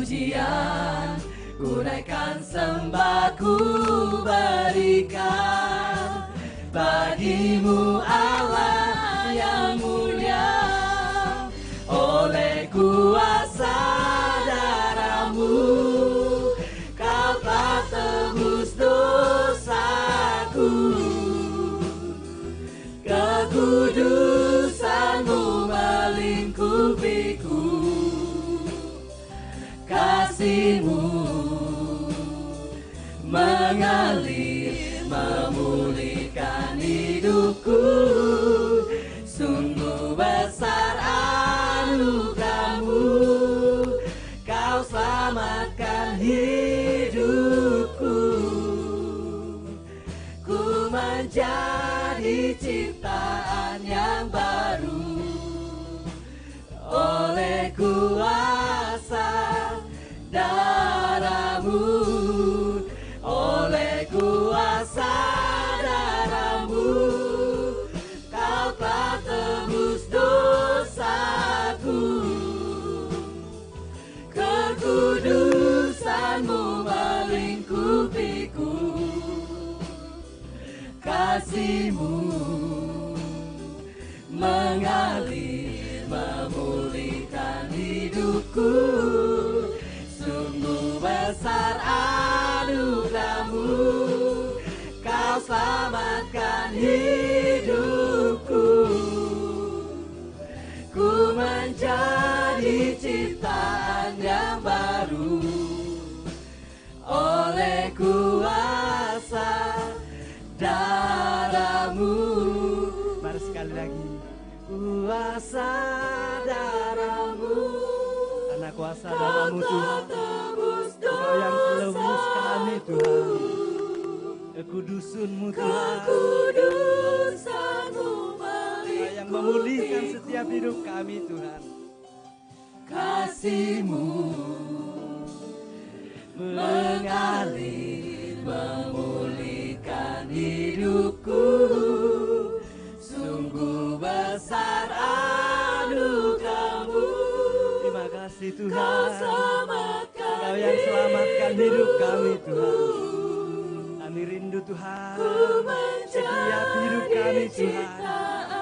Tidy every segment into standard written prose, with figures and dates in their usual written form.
pujian, ku naikkan sembah, ku berikan bagimu Allah yang mulia. Oleh kuasa darahmu kau telah tebus dosaku, kekudusanmu melingkupiku, kasihmu mengalir memulihkan hidupku. Sungguh besar anugerahmu, kau selamatkan hidupku. Ku menjadi ciptaan yang baru oleh kuasa darahmu, oleh kuasa darahmu kau telah tebus dosaku, kekudusanmu melingkupiku, kasihmu mengalir memulihkan hidupku. Sungguh besar anugerahmu, kau selamatkan hidupku. Ku menjadi ciptaan yang baru oleh kuasa darahmu. Mari sekali lagi. Kuasa darahmu, Karena kuasa darahmu Tuhan, tebus Engkau yang tebus kami Tuhan, kekudusanmu Tuhan, kekudusanmu Engkau yang memulihkan setiap hidup kami Tuhan. kasihmu mengalir memulihkan hidupku. Sungguh besar anugerahmu, Terima kasih kau Tuhan, selamatkan Engkau yang selamatkan hidup kami Tuhan. Kami rindu Tuhan, setiap hidup kami Tuhan,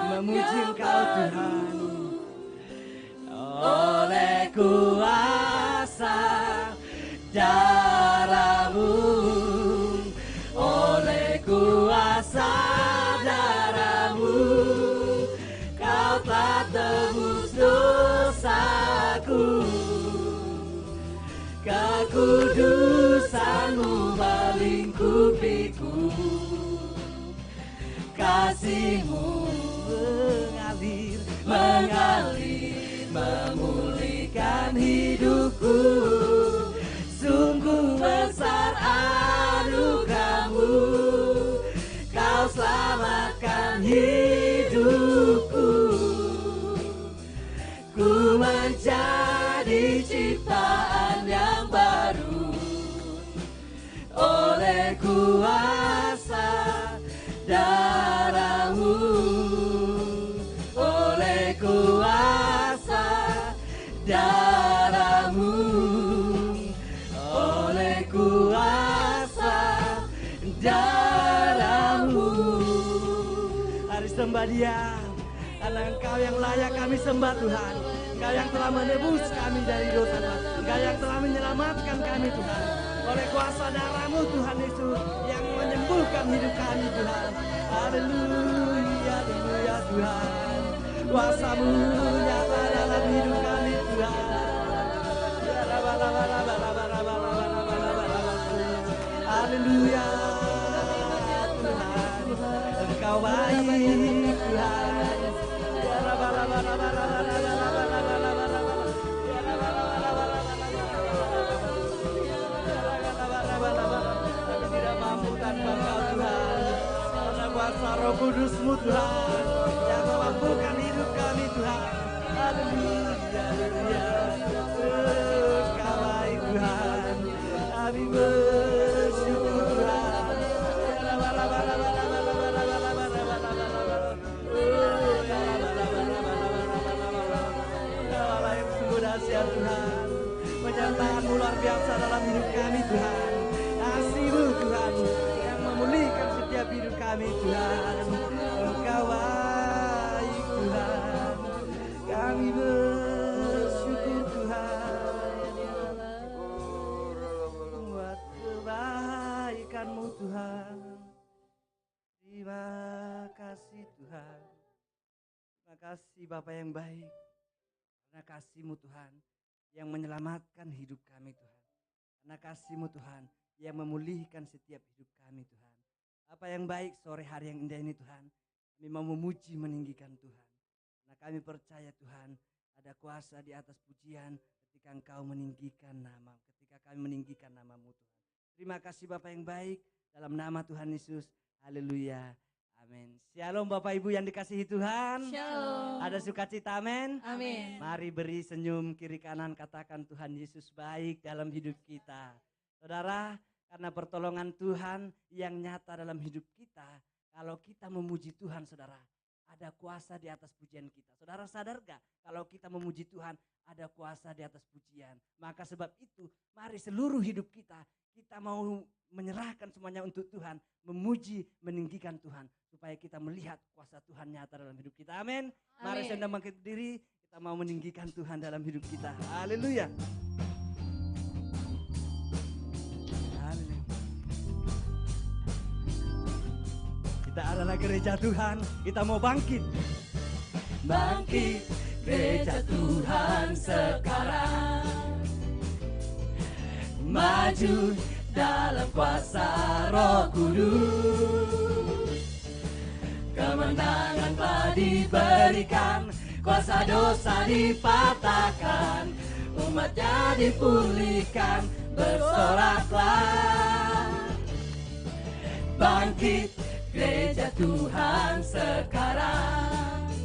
memuji Engkau Tuhan. oleh kuasa darahmu, oleh kuasa darahmu kau telah tebus dosaku, kekudusanmu melingkupiku, kasihmu mengalir memulihkan hidupku. Sungguh besar anugerahmu, kau selamatkan hidupku. Ku menjadi ciptaan yang baru oleh kuasa darahmu, oleh kuasa darahmu, oleh kuasa darahmu. Hari sembah Dia, karena Engkau yang layak kami sembah Tuhan. Engkau yang telah menebus kami dari dosa Tuhan. Engkau yang telah menyelamatkan kami Tuhan. Oleh kuasa darah-Mu Tuhan Yesus yang menyembuhkan hidup kami Tuhan. Haleluya, haleluya Tuhan. Kuasa-Mu nyata dalam hidup kami Tuhan. Haleluya Tuhan, Engkau baik Tuhan. Kami tidak mampu tanpa Engkau Tuhan. Karena kuasa Roh Kudus-Mu Tuhan yang memampukan hidup kami Tuhan. Haleluya, haleluya. Engkau baik Tuhan. Kami bersyukur Tuhan. Tuhan Penyertaan-Mu luar biasa dalam hidup kami Tuhan. Kasih-Mu Tuhan yang memulihkan setiap hidup kami Tuhan. Engkau baik Tuhan. Kami bersyukur Tuhan. Buat kebaikan-Mu Tuhan. Terima kasih Tuhan. Terima kasih Bapa yang baik. Karena kasih-Mu Tuhan yang menyelamatkan hidup kami Tuhan. Karena kasih-Mu Tuhan yang memulihkan setiap hidup kami Tuhan. Apa yang baik sore hari yang indah ini Tuhan. Kami mau memuji meninggikan Tuhan. Karena kami percaya Tuhan ada kuasa di atas pujian ketika Engkau meninggikan nama. Ketika kami meninggikan nama-Mu Tuhan. Terima kasih Bapa yang baik. Dalam nama Tuhan Yesus. Haleluya. Amin. Shalom Bapak Ibu yang dikasihi Tuhan. Shalom. Ada sukacita, amin. Amin. Mari beri senyum kiri kanan, katakan Tuhan Yesus baik dalam hidup kita. Saudara, karena pertolongan Tuhan yang nyata dalam hidup kita, kalau kita memuji Tuhan saudara, ada kuasa di atas pujian kita. Saudara sadar gak kalau kita memuji Tuhan ada kuasa di atas pujian. Maka sebab itu mari seluruh hidup kita mau menyerahkan semuanya untuk Tuhan. Memuji, meninggikan Tuhan. Supaya kita melihat kuasa Tuhan nyata dalam hidup kita. Amin. Mari Anda bangkit berdiri. Kita mau meninggikan Tuhan dalam hidup kita. Haleluya. Haleluya. Kita adalah gereja Tuhan. Kita mau bangkit. Bangkit gereja Tuhan sekarang. Maju dalam kuasa Roh Kudus. Kemenangan telah diberikan, kuasa dosa dipatahkan, umatnya dipulihkan, bersoraklah. Bangkit gereja Tuhan sekarang.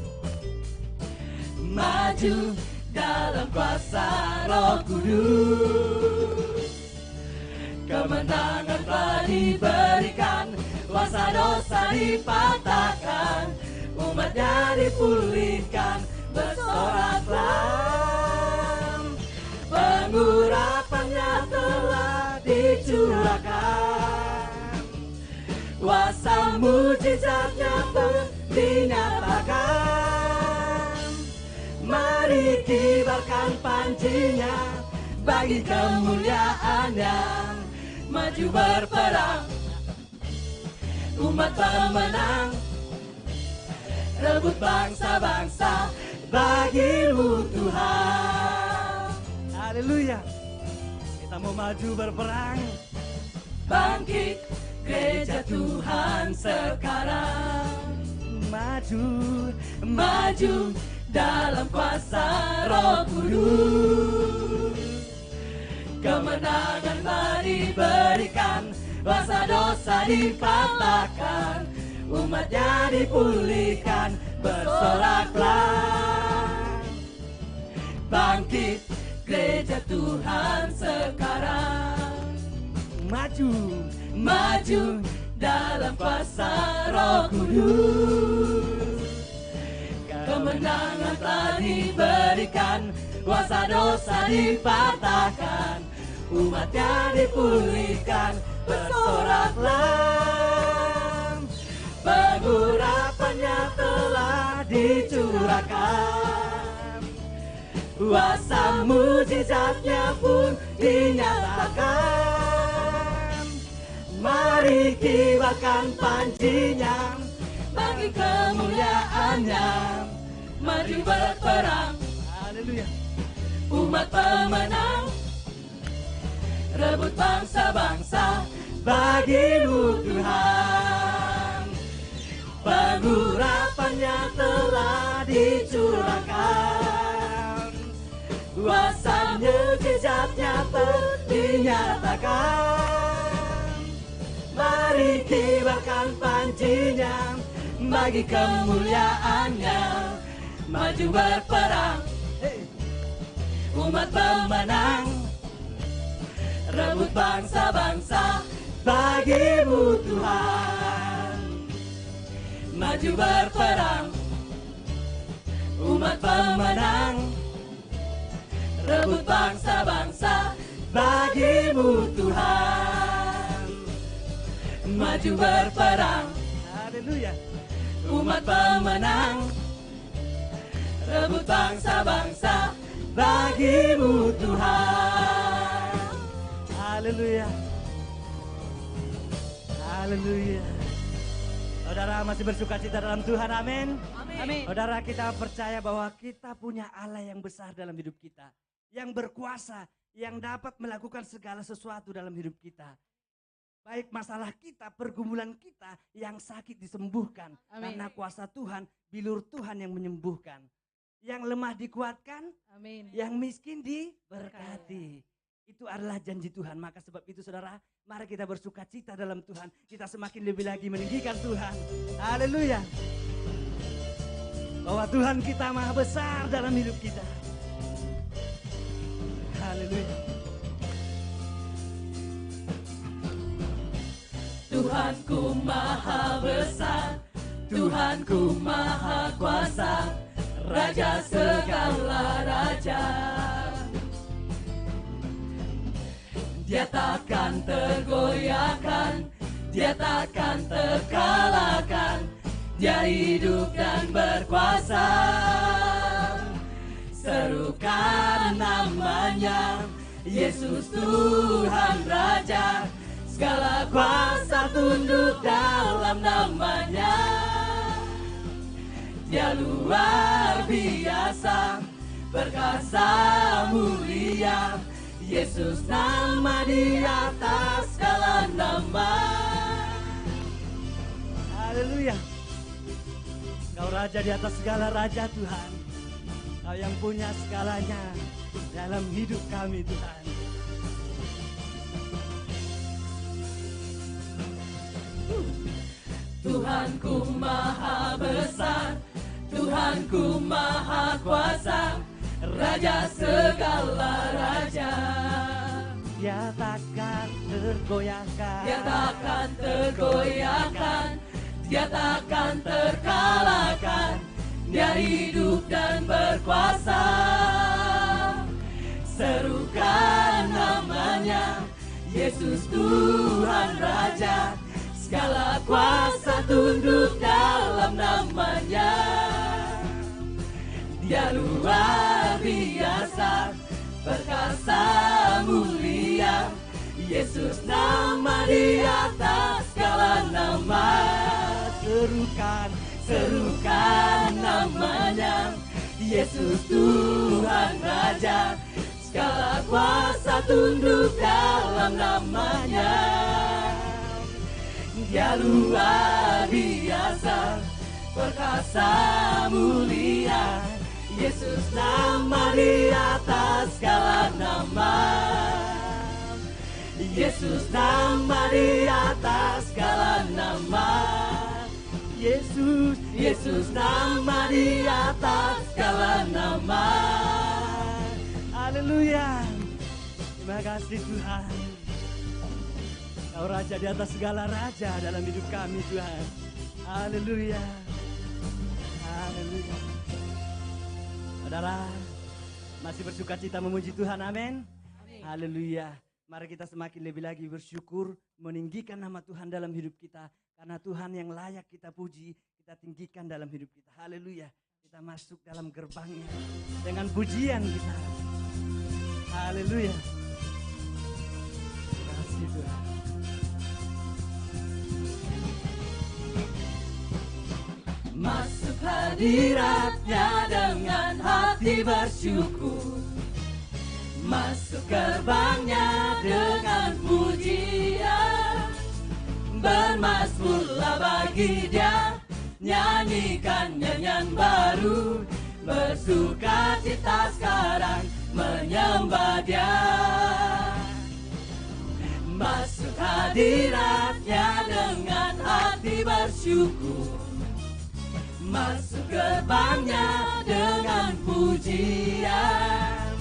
Maju dalam kuasa Roh Kudus. Kemenangan telah diberikan, kuasa dosa dipatahkan, umatnya dipulihkan, bersoraklah. Pengurapannya telah dicurahkan, kuasa mujizatnya pun dinyatakan. Mari kibarkan panjinya bagi kemuliaannya. Maju berperang, umat pemenang, rebut bangsa-bangsa bagi-Mu Tuhan. Haleluya. Kita mau maju berperang. Bangkit gereja Tuhan sekarang. Maju dalam kuasa Roh Kudus. Kemenangan telah diberikan, kuasa dosa dipatahkan, umatnya dipulihkan, bersoraklah. Bangkit gereja Tuhan sekarang. Maju dalam kuasa Roh Kudus. Kemenangan telah diberikan, kuasa dosa dipatahkan, umatnya dipulihkan, bersoraklah. Pengurapannya telah dicurahkan, kuasa mujizatnya pun dinyatakan. Mari kibarkan panjinya bagi kemuliaannya. Mari berperang. Haleluya. Umat pemenang, rebut bangsa-bangsa bagi-Mu Tuhan. Pengurapannya telah dicurahkan, kuasa mujizatnya pun dinyatakan. Mari kibarkan panjinya bagi kemuliaannya. Maju berperang, umat pemenang, rebut bangsa-bangsa bagi-Mu Tuhan. Maju berperang, umat pemenang, rebut bangsa-bangsa bagimu Tuhan. Maju berperang, Haleluya. umat pemenang, rebut bangsa-bangsa bagimu Tuhan. Haleluya. Haleluya. Saudara masih bersuka cita dalam Tuhan, amin. Amin. Saudara, kita percaya bahwa kita punya Allah yang besar dalam hidup kita. Yang berkuasa, yang dapat melakukan segala sesuatu dalam hidup kita. Baik masalah kita, pergumulan kita, yang sakit disembuhkan. Amin. Karena kuasa Tuhan, bilur Tuhan yang menyembuhkan. Yang lemah dikuatkan, Amin. yang miskin diberkati. Itu adalah janji Tuhan. Maka sebab itu saudara, mari kita bersuka cita dalam Tuhan. Kita semakin lebih lagi meninggikan Tuhan. Haleluya. Bahwa Tuhan kita maha besar dalam hidup kita. Haleluya. Tuhanku maha besar, Tuhanku maha kuasa, Raja segala raja. Dia takkan tergoyahkan, dia takkan terkalahkan, dia hidup dan berkuasa. Serukan namanya, Yesus Tuhan Raja, segala kuasa tunduk dalam namanya. Dia luar biasa, perkasa mulia, Yesus nama di atas segala nama. Haleluya. Kau raja di atas segala raja Tuhan. Kau yang punya segalanya dalam hidup kami Tuhan. Tuhanku maha besar, Tuhanku maha kuasa, Raja segala raja. Dia takkan tergoyahkan, Dia takkan tergoyahkan, dia takkan terkalahkan, dia hidup dan berkuasa. Serukan namanya, Yesus Tuhan Raja, segala kuasa tunduk dalam namanya. Dia luar biasa, perkasa mulia, Yesus nama di atas segala nama. Serukan namanya, Yesus Tuhan Raja, segala kuasa tunduk dalam namanya. Dia luar biasa, perkasa mulia, Yesus nama di atas segala nama. Yesus nama di atas segala nama. Yesus nama di atas segala nama. Haleluya. Terima kasih Tuhan. Kau raja di atas segala raja dalam hidup kami Tuhan. Haleluya. Haleluya. Saudara, masih bersuka cita memuji Tuhan, amin. Haleluya. Mari kita semakin lebih lagi bersyukur, meninggikan nama Tuhan dalam hidup kita. Karena Tuhan yang layak kita puji, kita tinggikan dalam hidup kita. Haleluya. Kita masuk dalam gerbangnya dengan pujian kita. Haleluya. Terima kasih Tuhan. Masuk hadiratnya dengan hati bersyukur, masuk gerbangnya dengan pujian. Bermazmurlah bagi dia, nyanyikan nyanyian baru, bersuka cita sekarang menyembah dia. Masuk hadiratnya dengan hati bersyukur, masuk gerbangnya dengan pujian.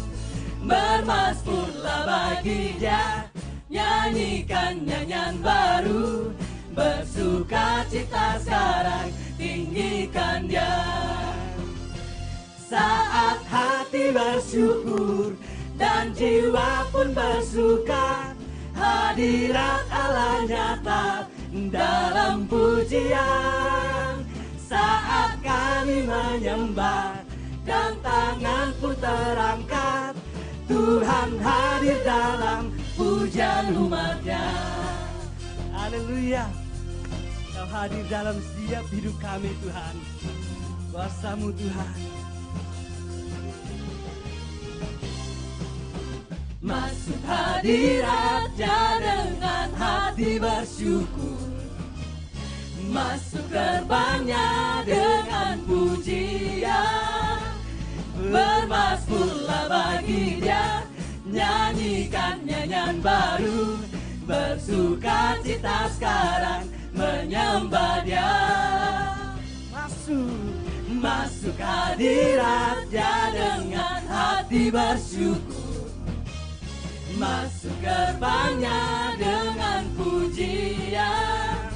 Bermazmurlah bagi dia, nyanyikan nyanyian baru, bersuka cita sekarang, tinggikan dia. Saat hati bersyukur dan jiwa pun bersuka. Hadirat Allah nyata dalam pujian. Saat kami menyembah dan tangan pun terangkat, Tuhan hadir dalam pujian umat-Nya. Haleluya. Kau hadir dalam setiap hidup kami Tuhan. Kuasa-Mu Tuhan. Masuk hadirat-Nya dengan hati bersyukur. Masuk gerbang-Nya dengan pujian. Bermazmurlah bagi Dia, nyanyikan nyanyian baru. Bersuka cita sekarang menyembah Dia. Masuk hadirat-Nya dengan hati bersyukur. Masuk gerbang-Nya dengan pujian.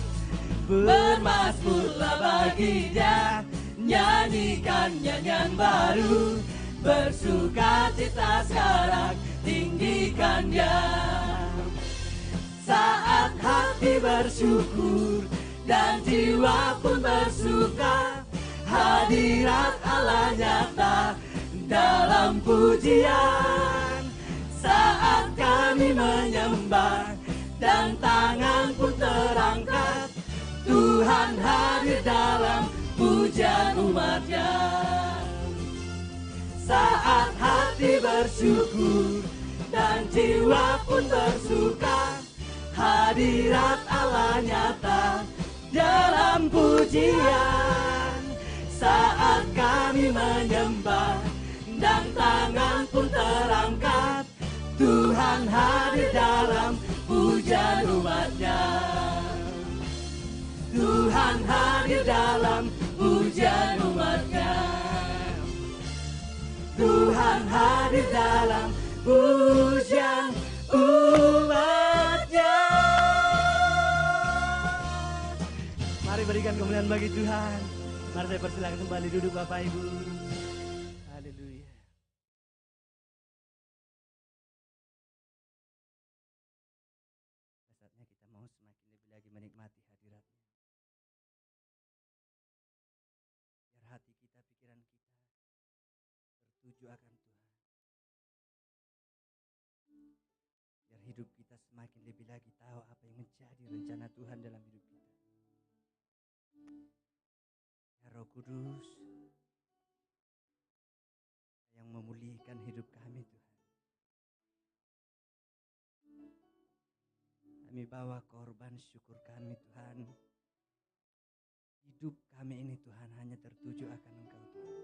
Bermazmurlah bagi Dia, nyanyikan nyanyian baru. Bersuka cita sekarang, tinggikan Dia. Saat hati bersyukur dan jiwa pun bersuka, hadirat Allah nyata dalam pujian. Saat kami menyembah dan tangan pun terangkat, Tuhan hadir dalam pujian umat-Nya. Saat hati bersyukur dan jiwa pun bersuka, hadirat Allah nyata dalam pujian. Saat kami menyembah dan tangan pun terangkat, Tuhan hadir dalam pujian umat-Nya. Tuhan hadir dalam pujian umat-Nya. Tuhan hadir dalam pujian umat-Nya. Mari berikan kemuliaan bagi Tuhan. Mari saya persilakan kembali duduk Bapak Ibu. Haleluya. Saatnya kita mau semakin lebih lagi menikmati hadirat-Nya. Biar hati kita, pikiran kita tertuju akan Tuhan. Biar hidup kita semakin lebih lagi tahu apa yang menjadi rencana Tuhan dalam hidup kita. Ya Roh Kudus yang memulihkan hidup kami Tuhan. Kami bawa korban syukur kami Tuhan. Hidup kami ini Tuhan hanya tertuju akan Engkau Tuhan.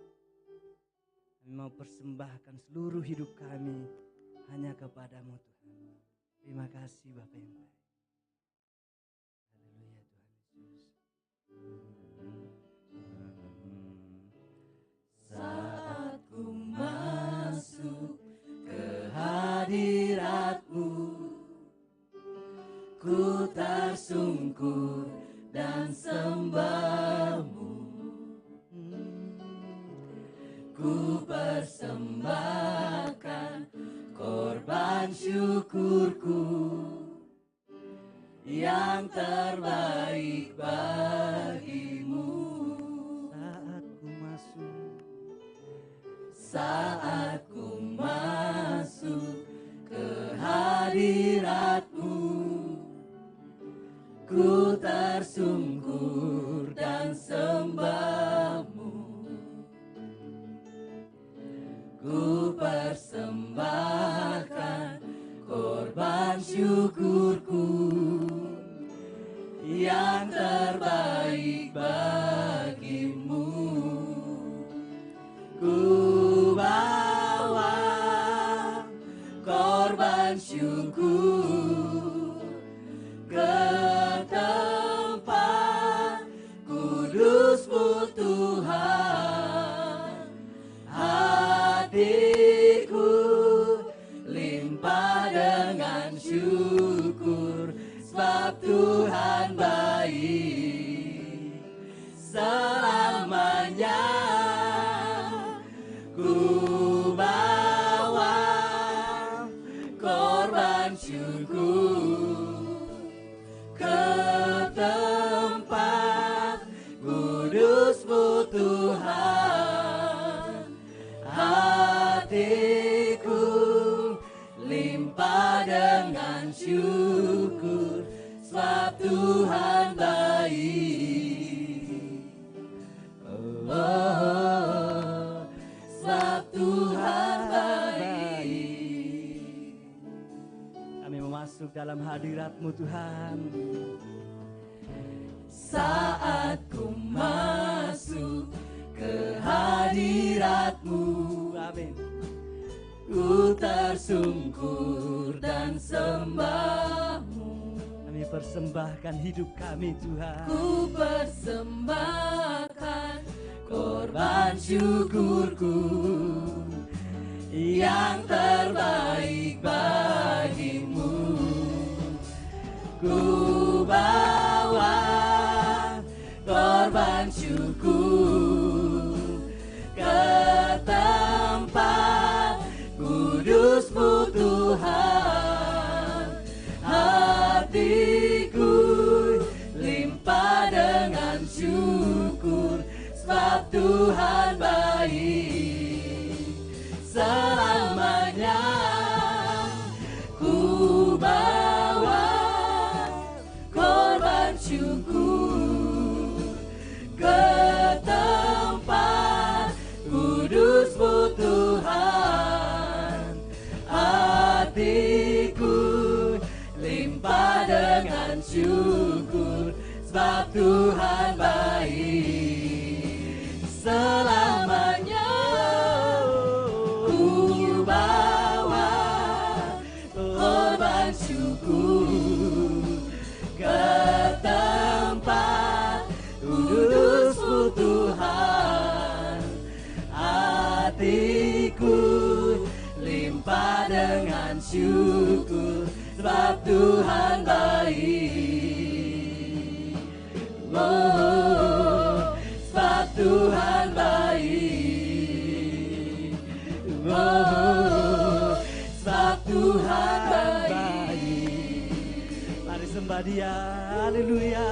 Kami mau persembahkan seluruh hidup kami hanya kepadamu Tuhan. Terima kasih Bapa yang baik. Haleluya Tuhan Yesus. Saat ku masuk ke hadirat-Mu, ku tersungkur dan sembah-Mu. Ku persembahkan korban syukurku yang terbaik bagi-Mu. Saat ku masuk ke hadirat-Mu, ku tersungkur dan sembah-Mu. Ku persembahkan korban syukurku yang terbaik bagi-Mu. Ku bawa korban syukur ke tempat kudus-Mu Tuhan. Hatiku limpah dengan syukur, sebab Tuhan baik selamanya. Ku bawa syukur ke tempat kudus-Mu Tuhan. Hatiku limpah dengan syukur, sebab Tuhan baik. Oh, sebab Tuhan baik. Kami masuk dalam hadirat-Mu Tuhan. Saat ku masuk ke hadirat-Mu, Amin. ku tersungkur dan sembah-Mu. Kami persembahkan hidup kami Tuhan. Ku persembahkan korban syukurku yang terbaik bagimu. Ku bawa korban syukur ke tempat kudus-Mu Tuhan. Hatiku limpah dengan syukur, sebab Tuhan baik. Selamanya ku bawa korban syukur ke tempat kudus-Mu Tuhan. Hatiku limpah dengan syukur, sebab Tuhan baik. Selamanya ku bawa korban syukur ke tempat kudus-Mu Tuhan. Hatiku limpah dengan syukur, sebab Tuhan baik. Oh, sebab Tuhan baik. Oh, sebab Tuhan baik. Mari sembah Dia, haleluya.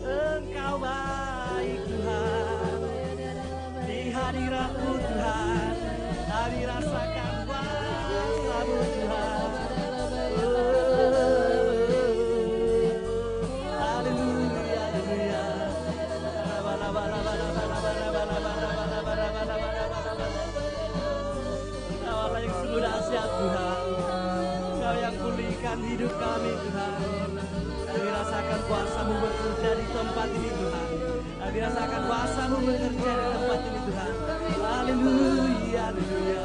Engkau baik Tuhan. Di hadirat-Mu Tuhan, kami rasakan kuasa-Mu Tuhan. Haleluya, haleluya. Engkau Allah yang sungguh dahsyat Tuhan. Engkau yang pulihkan hidup kami Tuhan. Kami rasakan kuasa-Mu bekerja di tempat ini Tuhan. Kami rasakan kuasa-Mu bekerja di tempat ini Tuhan. Haleluya, haleluya.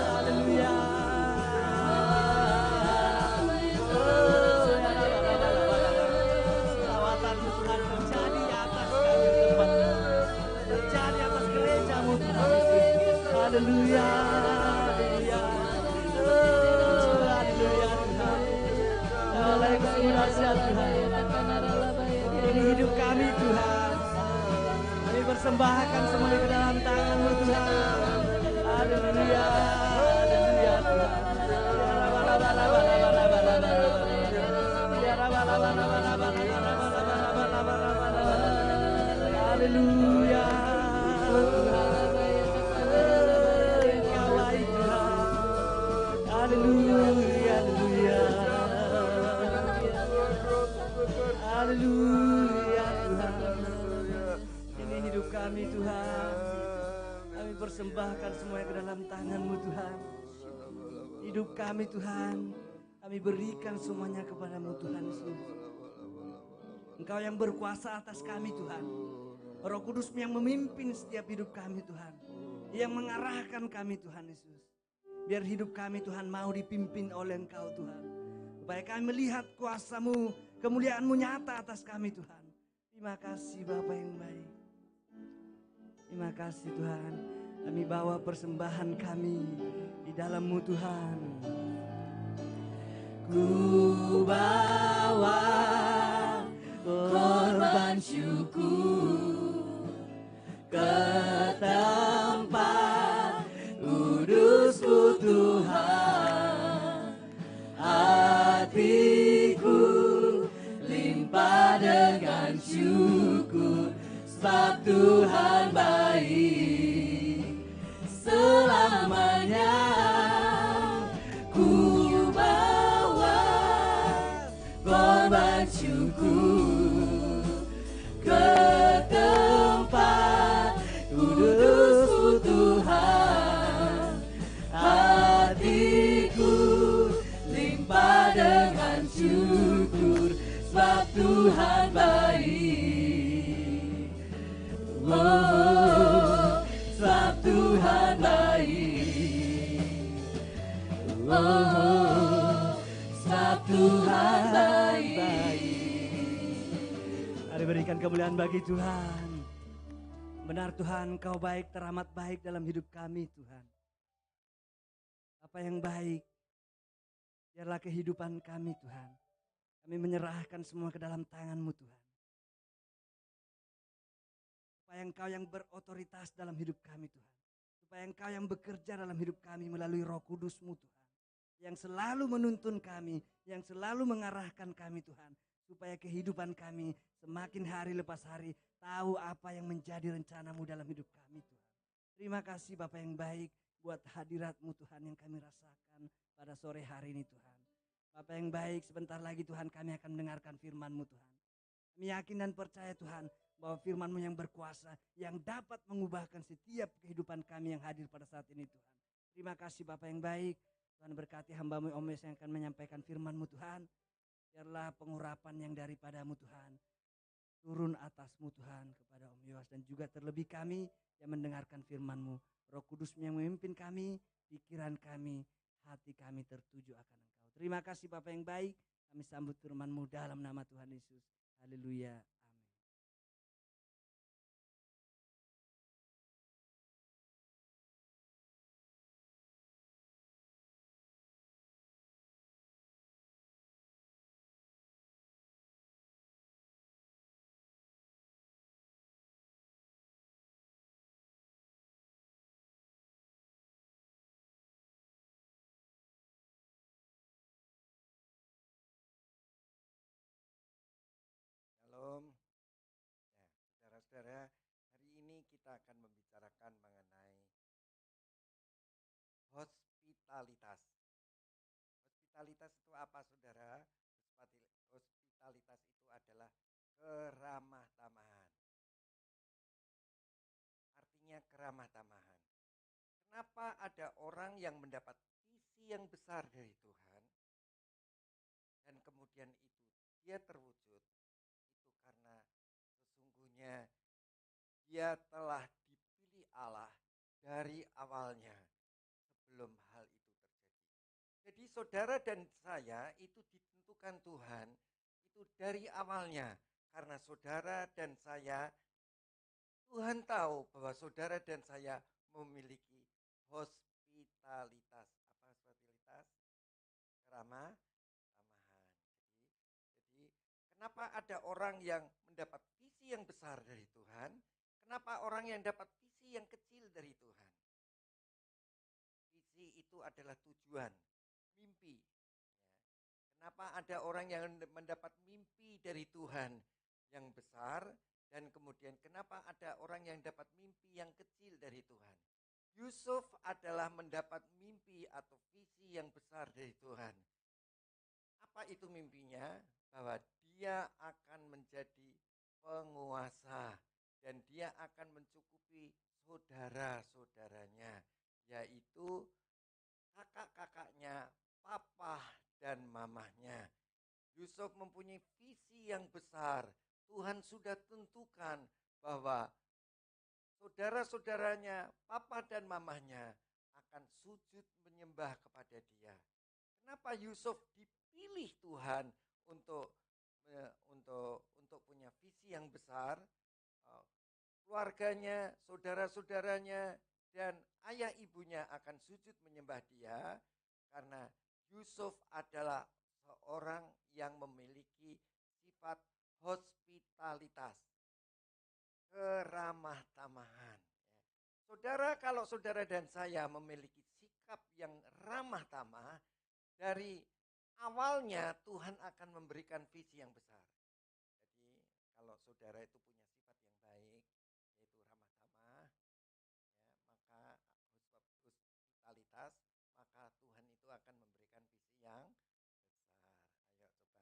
Haleluya. Selawatan-Mu Tuhan terjadi atas kami di tempat ini. Terjadi atas gereja-Mu Tuhan Yesus. Haleluya. Haleluya. Haleluya Tuhan. Allah yang sungguh dahsyat Tuhan. Ini hidup kami Tuhan. Kami persembahkan semuanya ke dalam tangan-Mu Tuhan. Haleluya. Haleluya Tuhan. Haleluya. Engkau baik Tuhan. Haleluya. Haleluya. Haleluya Tuhan. Ini hidup kami Tuhan. Kami persembahkan semuanya ke dalam tangan-Mu Tuhan. Hidup kami Tuhan, kami berikan semuanya kepada-Mu Tuhan Yesus. Engkau yang berkuasa atas kami Tuhan. Roh Kudus yang memimpin setiap hidup kami Tuhan. Yang mengarahkan kami Tuhan Yesus. Biar hidup kami Tuhan mau dipimpin oleh Engkau Tuhan. Supaya kami melihat kuasa-Mu, kemuliaan-Mu nyata atas kami Tuhan. Terima kasih Bapa yang baik. Terima kasih Tuhan. Kami bawa persembahan kami di dalam-Mu Tuhan. Ku bawa korban syukur ke tempat kudus-Mu Tuhan. Oh, sebab Tuhan baik. Mari berikan kemuliaan bagi Tuhan. Benar Tuhan, Engkau baik, teramat baik dalam hidup kami Tuhan. Apa yang baik, biarlah kehidupan kami Tuhan. Kami menyerahkan semua ke dalam tangan-Mu Tuhan. Supaya Engkau yang berotoritas dalam hidup kami Tuhan. Supaya Engkau yang bekerja dalam hidup kami melalui Roh Kudus-Mu Tuhan. Yang selalu menuntun kami, yang selalu mengarahkan kami Tuhan. Supaya kehidupan kami semakin hari lepas hari tahu apa yang menjadi rencana-Mu dalam hidup kami Tuhan. Terima kasih Bapa yang baik buat hadirat-Mu Tuhan yang kami rasakan pada sore hari ini Tuhan. Bapa yang baik, sebentar lagi Tuhan kami akan mendengarkan firman-Mu Tuhan. Kami yakin dan percaya Tuhan bahwa firman-Mu yang berkuasa yang dapat mengubahkan setiap kehidupan kami yang hadir pada saat ini Tuhan. Terima kasih Bapa yang baik. Tuhan berkati hamba-Mu Om Yos yang akan menyampaikan firman-Mu Tuhan. Biarlah pengurapan yang daripada-Mu Tuhan turun atas-Mu Tuhan kepada Om Yos dan juga terlebih kami yang mendengarkan firman-Mu. Roh Kudus yang memimpin kami, pikiran kami, hati kami tertuju akan Engkau. Terima kasih Bapa yang baik. Kami sambut firman-Mu dalam nama Tuhan Yesus. Haleluya. Amin. Shalom. Ya, saudara-saudara, hari ini kita akan membicarakan mengenai hospitalitas. Hospitalitas itu apa, saudara? Hospitalitas itu adalah keramah tamahan. Artinya keramah tamahan. Kenapa ada orang yang mendapat visi yang besar dari Tuhan dan kemudian itu dia terwujud? Itu karena sesungguhnya dia telah dipilih Allah dari awalnya sebelum hal itu terjadi. Jadi saudara dan saya itu ditentukan Tuhan itu dari awalnya. Karena saudara dan saya, Tuhan tahu bahwa saudara dan saya memiliki hospitalitas. Apa hospitalitas? Keramah tamahan. Jadi kenapa ada orang yang mendapat visi yang besar dari Tuhan? Kenapa orang yang dapat visi yang kecil dari Tuhan? Visi itu adalah tujuan, mimpi. Kenapa ada orang yang mendapat mimpi dari Tuhan yang besar, dan kemudian kenapa ada orang yang dapat mimpi yang kecil dari Tuhan? Yusuf adalah mendapat mimpi atau visi yang besar dari Tuhan. Apa itu mimpinya? Bahwa dia akan menjadi penguasa dan dia akan mencukupi saudara-saudaranya, yaitu kakak-kakaknya, papa dan mamahnya. Yusuf mempunyai visi yang besar. Tuhan sudah tentukan bahwa saudara-saudaranya, papa dan mamahnya akan sujud menyembah kepada dia. Kenapa Yusuf dipilih Tuhan untuk punya visi yang besar? Keluarganya, saudara-saudaranya, dan ayah ibunya akan sujud menyembah dia karena Yusuf adalah seorang yang memiliki sifat hospitalitas, keramah tamahan. Saudara, kalau saudara dan saya memiliki sikap yang ramah tamah, dari awalnya Tuhan akan memberikan visi yang besar. Jadi kalau saudara itu punya sifat yang baik, yaitu ramah tamah, maka hospitalitas, maka Tuhan itu akan memberikan visi yang besar.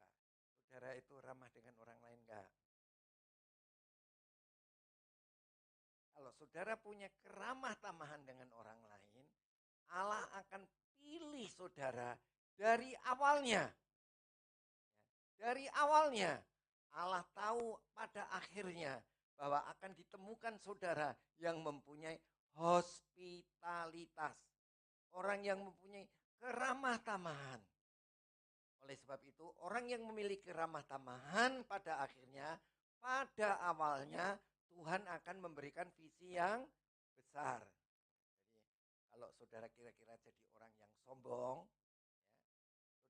Ayo coba, saudara itu ramah dengan orang lain enggak? Kalau saudara punya keramah tamahan dengan orang lain, Allah akan pilih saudara dari awalnya. Dari awalnya, Allah tahu pada akhirnya bahwa akan ditemukan saudara yang mempunyai hospitalitas. Orang yang mempunyai keramah tamahan. Oleh sebab itu, orang yang memiliki ramah tamahan pada akhirnya, pada awalnya Tuhan akan memberikan visi yang besar. Jadi, kalau saudara kira-kira jadi orang yang sombong,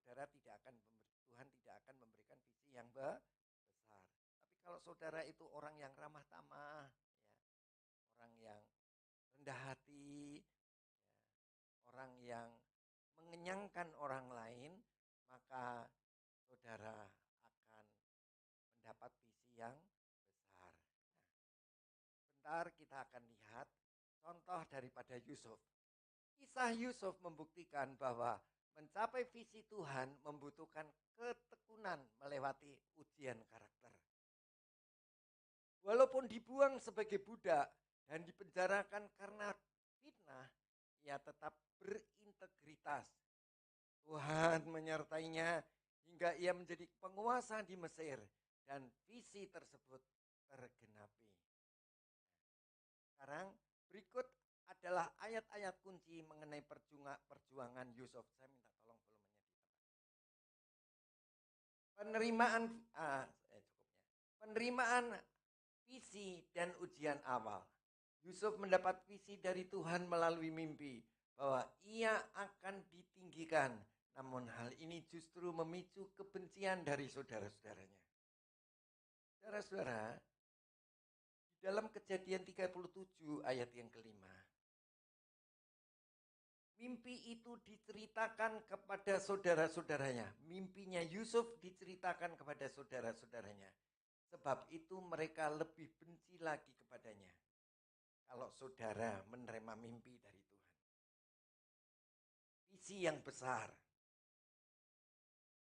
saudara tidak akan Tuhan tidak akan memberikan visi yang besar. Tapi kalau saudara itu orang yang ramah tamah, orang yang rendah hati, orang yang mengenyangkan orang lain, maka saudara akan mendapat visi yang besar. Sebentar kita akan lihat contoh daripada Yusuf. Kisah Yusuf membuktikan bahwa mencapai visi Tuhan membutuhkan ketekunan melewati ujian karakter. Walaupun dibuang sebagai budak dan dipenjarakan karena fitnah, ia tetap berintegritas. Tuhan menyertainya hingga ia menjadi penguasa di Mesir dan visi tersebut tergenapi. Sekarang berikut adalah ayat-ayat kunci mengenai perjuangan Yusuf. Saya minta tolong volumenya ditekan. Penerimaan visi dan ujian awal. Yusuf mendapat visi dari Tuhan melalui mimpi bahwa ia akan ditinggikan. Namun hal ini justru memicu kebencian dari saudara-saudaranya. Saudara-saudara, di dalam Kejadian 37 ayat yang kelima, mimpi itu diceritakan kepada saudara-saudaranya. Mimpinya Yusuf diceritakan kepada saudara-saudaranya. Sebab itu mereka lebih benci lagi kepadanya. Kalau saudara menerima mimpi dari Tuhan. Visi yang besar.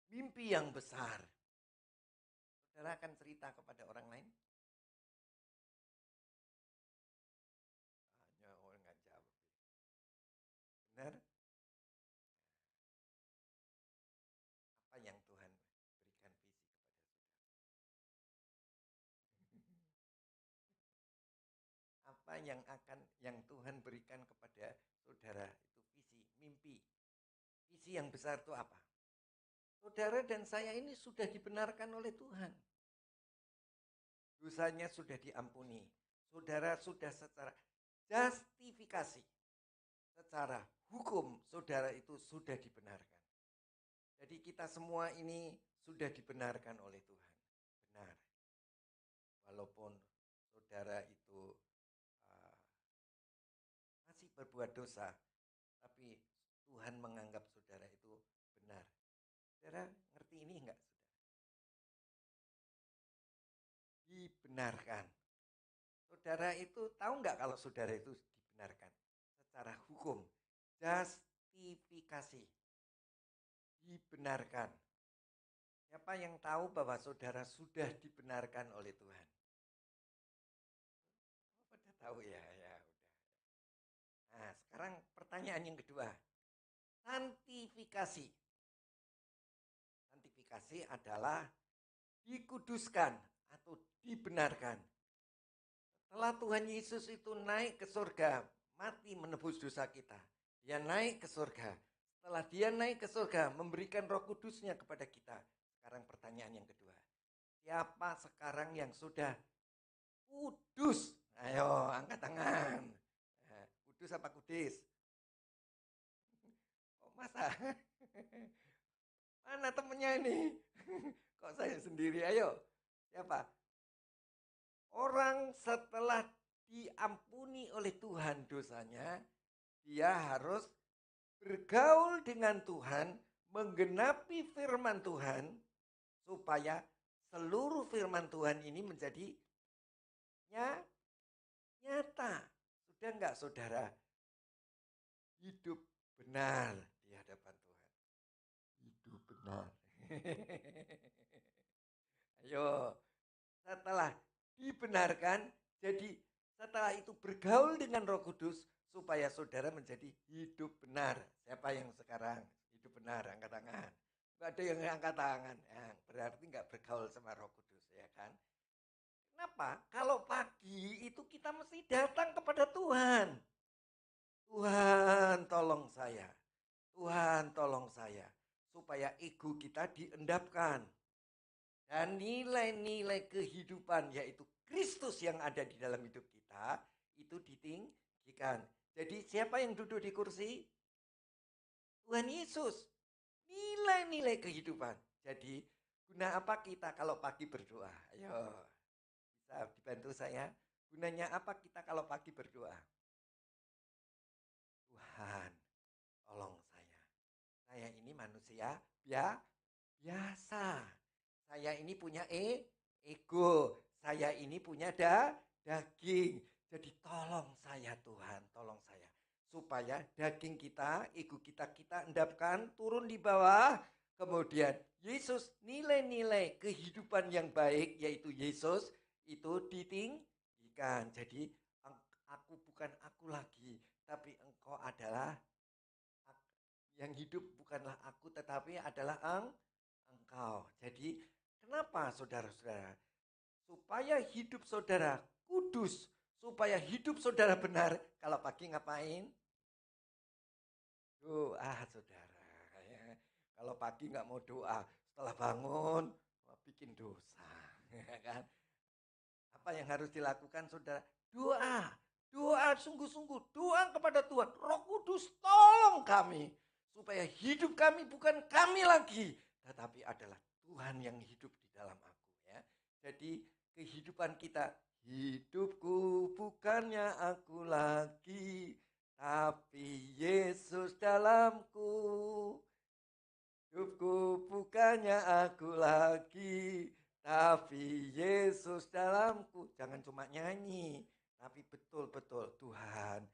Mimpi yang besar. Saudara akan cerita kepada orang lain? Hanya orang nggak jawab. Benar? Apa yang Tuhan berikan visi kepada saudara? Apa yang Tuhan berikan kepada saudara itu visi, mimpi. Visi yang besar itu apa? Saudara dan saya ini sudah dibenarkan oleh Tuhan. Dosanya sudah diampuni. Saudara sudah secara justifikasi. Secara hukum saudara itu sudah dibenarkan. Jadi kita semua ini sudah dibenarkan oleh Tuhan. Benar. Walaupun saudara itu masih berbuat dosa, tapi Tuhan menganggap saudara itu benar. Saudara ngerti ini enggak, saudara? Dibenarkan. Saudara itu tahu enggak kalau saudara itu dibenarkan? Secara hukum, justifikasi. Dibenarkan. Siapa yang tahu bahwa saudara sudah dibenarkan oleh Tuhan? Pada tahu ya, udah. Nah, sekarang pertanyaan yang kedua. Santifikasi. Santifikasi adalah dikuduskan atau dibenarkan. Setelah Tuhan Yesus itu naik ke surga, mati menebus dosa kita. Dia naik ke surga. Setelah dia naik ke surga, memberikan Roh Kudusnya kepada kita. Sekarang pertanyaan yang kedua. Siapa sekarang yang sudah kudus? Ayo, angkat tangan. Kudus apa kudis? Kok masa? Mana temennya ini? Kok saya sendiri? Ayo, siapa? Orang setelah diampuni oleh Tuhan dosanya, dia harus bergaul dengan Tuhan, menggenapi firman Tuhan, supaya seluruh firman Tuhan ini menjadi nyata. Sudah enggak saudara? Hidup benar di hadapan Tuhan. Hidup benar. Ayo, setelah dibenarkan, jadi setelah itu bergaul dengan Roh Kudus, supaya saudara menjadi hidup benar. Siapa yang sekarang hidup benar? Angkat tangan. Enggak ada yang angkat tangan. Ya, berarti enggak bergaul sama Roh Kudus, ya kan? Kenapa? Kalau pagi itu kita mesti datang kepada Tuhan. Tuhan, tolong saya. Tuhan tolong saya supaya ego kita diendapkan. Dan nilai-nilai kehidupan yaitu Kristus yang ada di dalam hidup kita itu ditinggikan. Jadi siapa yang duduk di kursi? Tuhan Yesus. Nilai-nilai kehidupan. Jadi guna apa kita kalau pagi berdoa? Ayo, bisa dibantu saya. Gunanya apa kita kalau pagi berdoa? Tuhan, tolong saya. Saya ini manusia biasa. Saya ini punya ego. Saya ini punya daging. Jadi tolong saya Tuhan, tolong saya. Supaya daging kita, ego kita endapkan, turun di bawah. Kemudian Yesus, nilai-nilai kehidupan yang baik yaitu Yesus itu ditinggikan. Jadi aku bukan aku lagi, tapi engkau adalah yang hidup bukanlah aku tetapi adalah engkau. Jadi kenapa saudara-saudara? Supaya hidup saudara kudus, supaya hidup saudara benar. Kalau pagi ngapain? Doa saudara. Ya. Kalau pagi nggak mau doa, setelah bangun bikin dosa. Ya kan? Apa yang harus dilakukan saudara? Doa. Doa sungguh-sungguh. Doa kepada Tuhan. Roh Kudus tolong kami. Supaya hidup kami bukan kami lagi. Tetapi adalah Tuhan yang hidup di dalam aku. Ya. Jadi kehidupan kita. Hidupku bukannya aku lagi. Tapi Yesus dalamku. Hidupku bukannya aku lagi. Tapi Yesus dalamku. Jangan cuma nyanyi. Tapi betul-betul Tuhan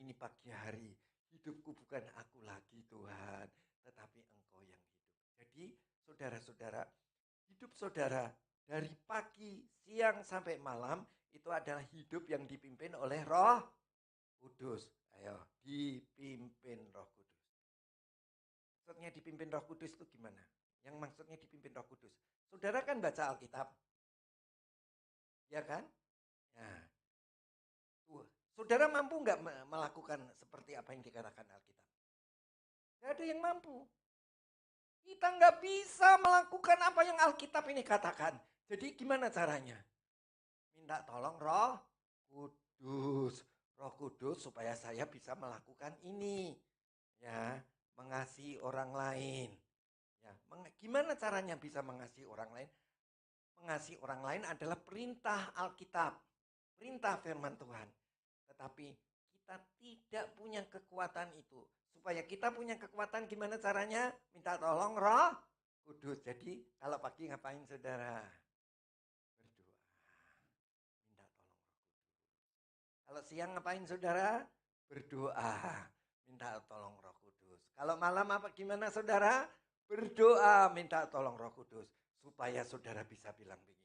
ini pagi hari. Hidupku bukan aku lagi Tuhan. Tetapi Engkau yang hidup. Jadi saudara-saudara, hidup saudara dari pagi, siang sampai malam. Itu adalah hidup yang dipimpin oleh Roh Kudus. Ayo, dipimpin Roh Kudus. Maksudnya dipimpin Roh Kudus itu gimana? Yang maksudnya dipimpin Roh Kudus. Saudara kan baca Alkitab. Ya kan? Nah, saudara mampu nggak melakukan seperti apa yang dikatakan Alkitab? Nggak ada yang mampu. Kita nggak bisa melakukan apa yang Alkitab ini katakan. Jadi gimana caranya? Minta tolong Roh Kudus. Roh Kudus supaya saya bisa melakukan ini. Ya, mengasihi orang lain. Ya, gimana caranya bisa mengasihi orang lain? Mengasihi orang lain adalah perintah Alkitab, perintah firman Tuhan. Tetapi kita tidak punya kekuatan itu. Supaya kita punya kekuatan gimana caranya? Minta tolong Roh Kudus. Jadi kalau pagi ngapain saudara? Berdoa. Minta tolong Roh Kudus. Kalau siang ngapain saudara? Berdoa. Minta tolong Roh Kudus. Kalau malam apa gimana saudara? Berdoa minta tolong Roh Kudus. Supaya saudara bisa bilang begini.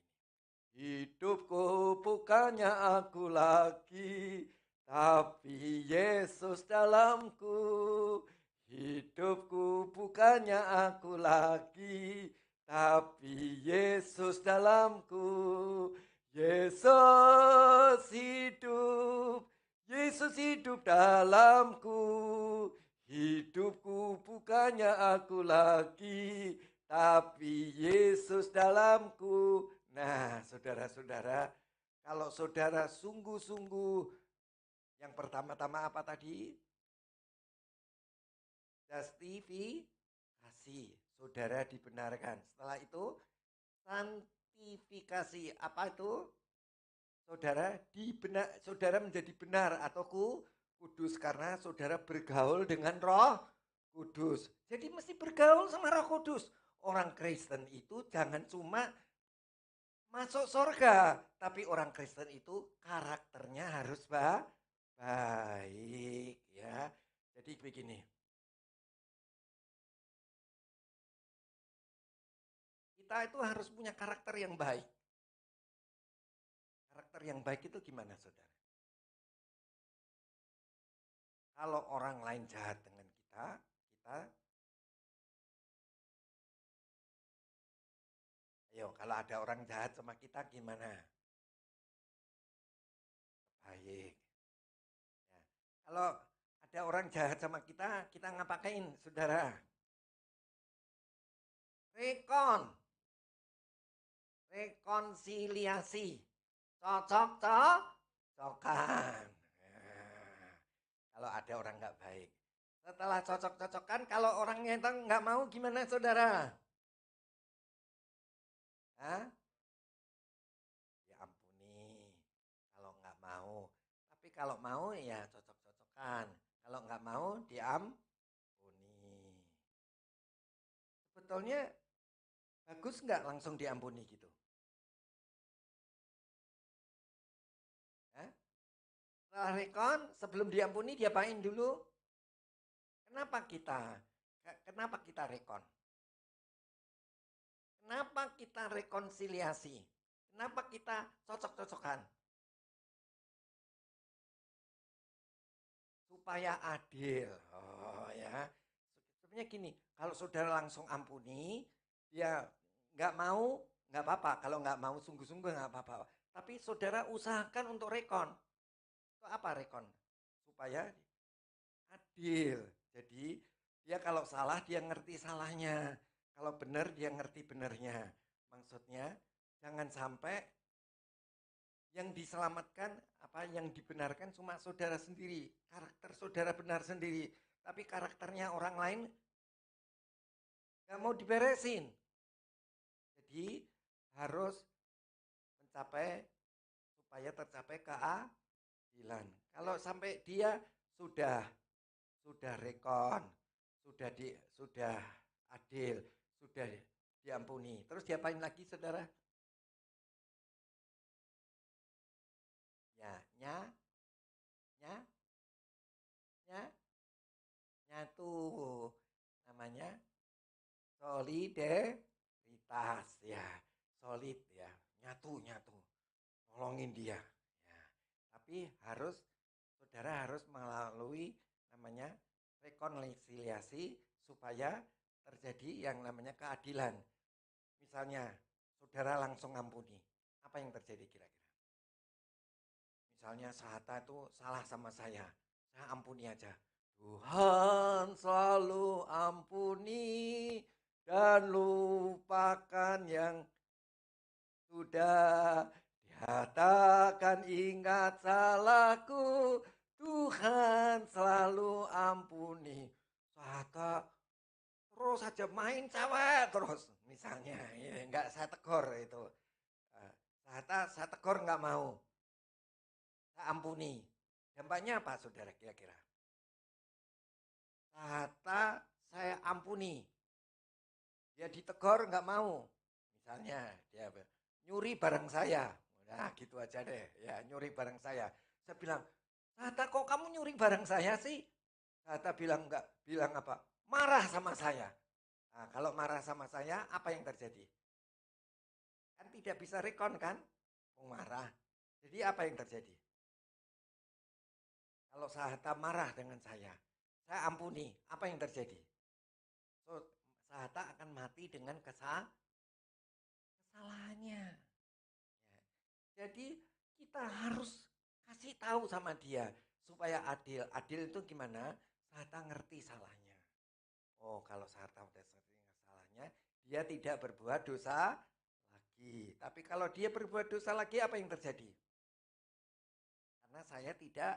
Hidupku bukannya aku lagi, tapi Yesus dalamku. Hidupku bukannya aku lagi, tapi Yesus dalamku. Yesus hidup dalamku. Hidupku bukannya aku lagi, tapi Yesus dalamku. Nah, saudara-saudara, kalau saudara sungguh-sungguh, yang pertama-tama apa tadi? Justifikasi, saudara dibenarkan. Setelah itu, santifikasi, apa itu? Saudara menjadi benar atau kudus karena saudara bergaul dengan Roh Kudus. Jadi mesti bergaul sama Roh Kudus. Orang Kristen itu jangan cuma masuk surga, tapi orang Kristen itu karakternya harus baik ya. Jadi begini. Kita itu harus punya karakter yang baik. Karakter yang baik itu gimana, saudara? Kalau orang lain jahat dengan kita ayo kalau ada orang jahat sama kita gimana? Baik. Ya. Kalau ada orang jahat sama kita ngapain, saudara? Rekonsiliasi, cocok-cocokan. Nah, kalau ada orang nggak baik, setelah cocok-cocokan, kalau orangnya itu nggak mau gimana, saudara? Hah? Diampuni kalau nggak mau. Tapi kalau mau ya cocok-cocokan. Kalau nggak mau diampuni. Sebetulnya bagus nggak langsung diampuni gitu? Hah? Setelah rekon, sebelum diampuni diapain dulu? Kenapa kita rekon? Kenapa kita rekonsiliasi? Kenapa kita cocok-cocokan? Supaya adil. Oh ya. Sebenarnya gini, kalau saudara langsung ampuni, dia nggak mau, nggak apa-apa. Kalau nggak mau sungguh-sungguh nggak apa-apa. Tapi saudara usahakan untuk rekon. Itu apa rekon? Supaya adil. Jadi dia kalau salah dia ngerti salahnya. Kalau benar dia ngerti benernya. Maksudnya jangan sampai yang diselamatkan yang dibenarkan cuma saudara sendiri, karakter saudara benar sendiri, tapi karakternya orang lain nggak mau diberesin. Jadi harus supaya tercapai keadilan. Kalau sampai dia sudah rekon, sudah adil, sudah diampuni, terus diapain lagi, saudara? Nyatu namanya solidaritas ya, solid ya, nyatu nolongin dia ya. Tapi saudara harus melalui namanya rekonsiliasi supaya terjadi yang namanya keadilan. Misalnya saudara langsung ampuni, apa yang terjadi kira-kira? Misalnya Sahata itu salah sama saya ampuni aja. Tuhan selalu ampuni dan lupakan yang sudah dikatakan, ingat salahku, Tuhan selalu ampuni. Sahata terus saja main cewek terus, misalnya, ya, enggak saya tegur itu. Sahata saya tegur enggak mau, saya ampuni. Dampaknya apa, saudara, kira-kira? Sahata saya ampuni, dia ditegur nggak mau, misalnya dia nyuri barang saya, nah gitu aja deh ya, nyuri barang saya bilang, Sahata kok kamu nyuri barang saya sih? Sahata bilang apa? Marah sama saya. Nah, kalau marah sama saya apa yang terjadi? Kan tidak bisa rekon kan, marah. Jadi apa yang terjadi? Kalau Sahata marah dengan saya ampuni, apa yang terjadi? Sahata akan mati dengan kesalahannya. Ya. Jadi kita harus kasih tahu sama dia supaya adil. Adil itu gimana? Sahata ngerti salahnya. Oh, kalau Sahata udah ngerti salahnya, dia tidak berbuat dosa lagi. Tapi kalau dia berbuat dosa lagi, apa yang terjadi? Karena saya tidak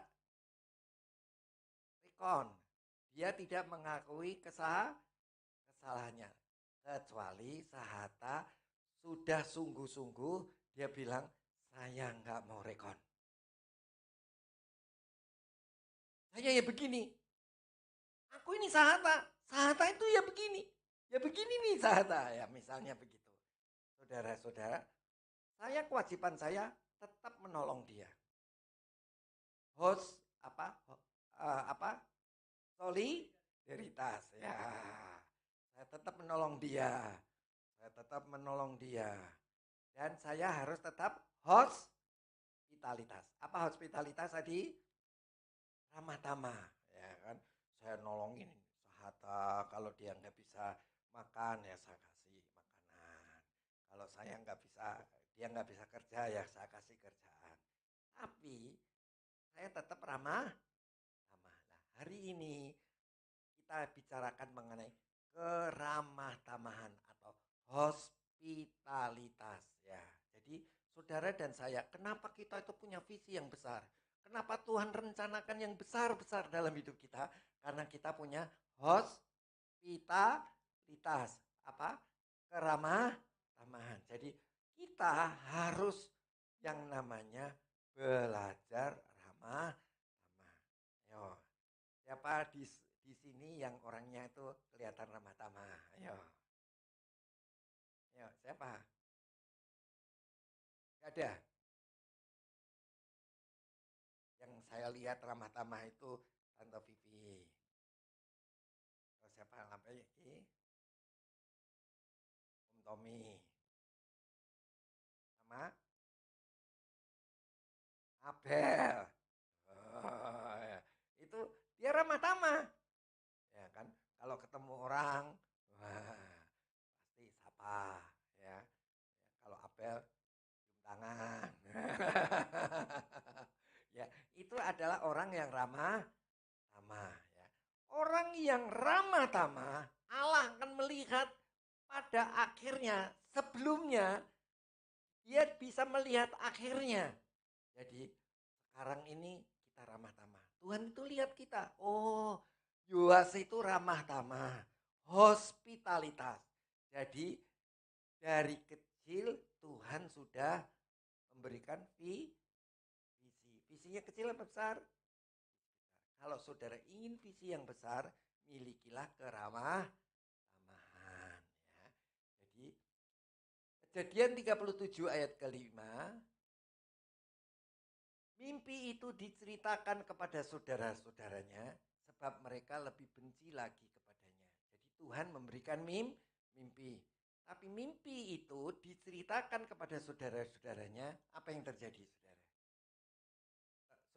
rekon, dia tidak mengakui kesalahannya. Kecuali Sahata sudah sungguh-sungguh, dia bilang, saya nggak mau rekon. Saya ya begini. Aku ini Sahata itu ya begini nih Sahata. Ya misalnya begitu. Saudara-saudara, kewajiban saya tetap menolong dia. Solidaritas ya. Saya tetap menolong dia. Dan saya harus tetap hospitalitas. Apa hospitalitas tadi? Ramah tamah, ya kan? Saya nolongin Sahata, kalau dia nggak bisa makan ya saya kasih makanan. Kalau dia nggak bisa kerja ya saya kasih kerjaan. Tapi saya tetap ramah. Nah, hari ini kita bicarakan mengenai keramah tamahan atau hospitalitas ya. Jadi saudara dan saya, kenapa kita itu punya visi yang besar? Kenapa Tuhan rencanakan yang besar-besar dalam hidup kita? Karena kita punya hospitalitas. Apa? Keramah tamahan. Jadi kita harus yang namanya belajar ramah tamah. Ayo, siapa di sini yang orangnya itu kelihatan ramah tamah? Ayo, ayo, siapa? Gak ada. Yang saya lihat ramah tamah itu Tante Vivi. Terus siapa lagi? Om Tommy. Sama Abel. Oh, ya. Itu dia ramah tamah. Ya kan? Kalau ketemu orang, wah, pasti sapa ya. Kalau Abel cium tangan. Ya, itu adalah orang yang ramah tamah ya. Orang yang ramah tamah, Allah akan melihat pada akhirnya, sebelumnya dia bisa melihat akhirnya. Jadi sekarang ini kita ramah tamah. Tuhan itu lihat kita. Oh, Yoas itu ramah tamah. Hospitalitas. Jadi dari kecil Tuhan sudah memberikan visi. Visinya kecil atau besar? Kalau saudara ingin visi yang besar, milikilah keramah tamahan. Ya. Jadi Kejadian 37 ayat kelima, mimpi itu diceritakan kepada saudara-saudaranya sebab mereka lebih benci lagi kepadanya. Jadi Tuhan memberikan mimpi. Tapi mimpi itu diceritakan kepada saudara-saudaranya, apa yang terjadi saudara?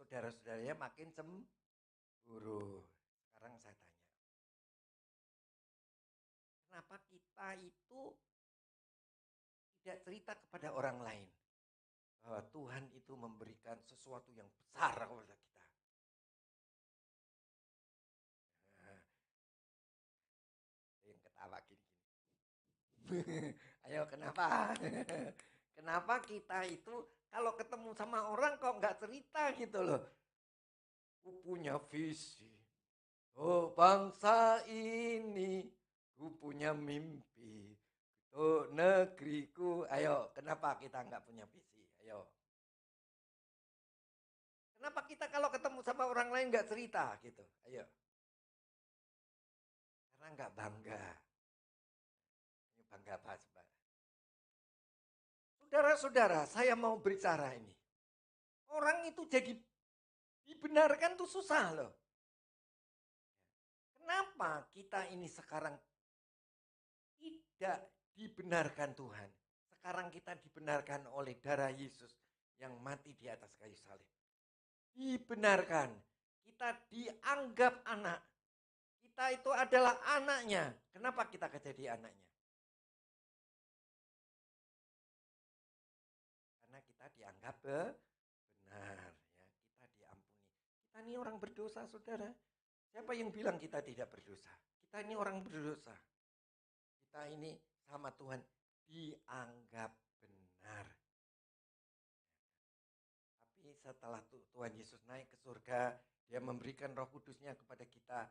Saudara-saudaranya makin cemburu. Sekarang saya tanya, kenapa kita itu tidak cerita kepada orang lain bahwa Tuhan itu memberikan sesuatu yang besar kepada kita? Nah, yang ketawa gini. Ayo kenapa? Kenapa kita itu kalau ketemu sama orang kok nggak cerita gitu loh? Ku punya visi. Oh bangsa ini, ku punya mimpi. Oh negeriku. Ayo kenapa kita nggak punya visi? Ayo. Kenapa kita kalau ketemu sama orang lain nggak cerita gitu? Ayo. Karena nggak bangga. Ini bangga apa coba? Saudara-saudara, saya mau bicara ini. Orang itu jadi dibenarkan tuh susah loh. Kenapa kita ini sekarang tidak dibenarkan Tuhan? Sekarang kita dibenarkan oleh darah Yesus yang mati di atas kayu salib. Dibenarkan. Kita dianggap anak. Kita itu adalah anaknya. Kenapa kita jadi anaknya? Karena kita dianggap benar. Ya. Kita diampuni. Kita ini orang berdosa, saudara. Siapa yang bilang kita tidak berdosa? Kita ini orang berdosa. Kita ini sama Tuhan dianggap benar. Tapi setelah Tuhan Yesus naik ke surga, dia memberikan Roh Kudusnya kepada kita.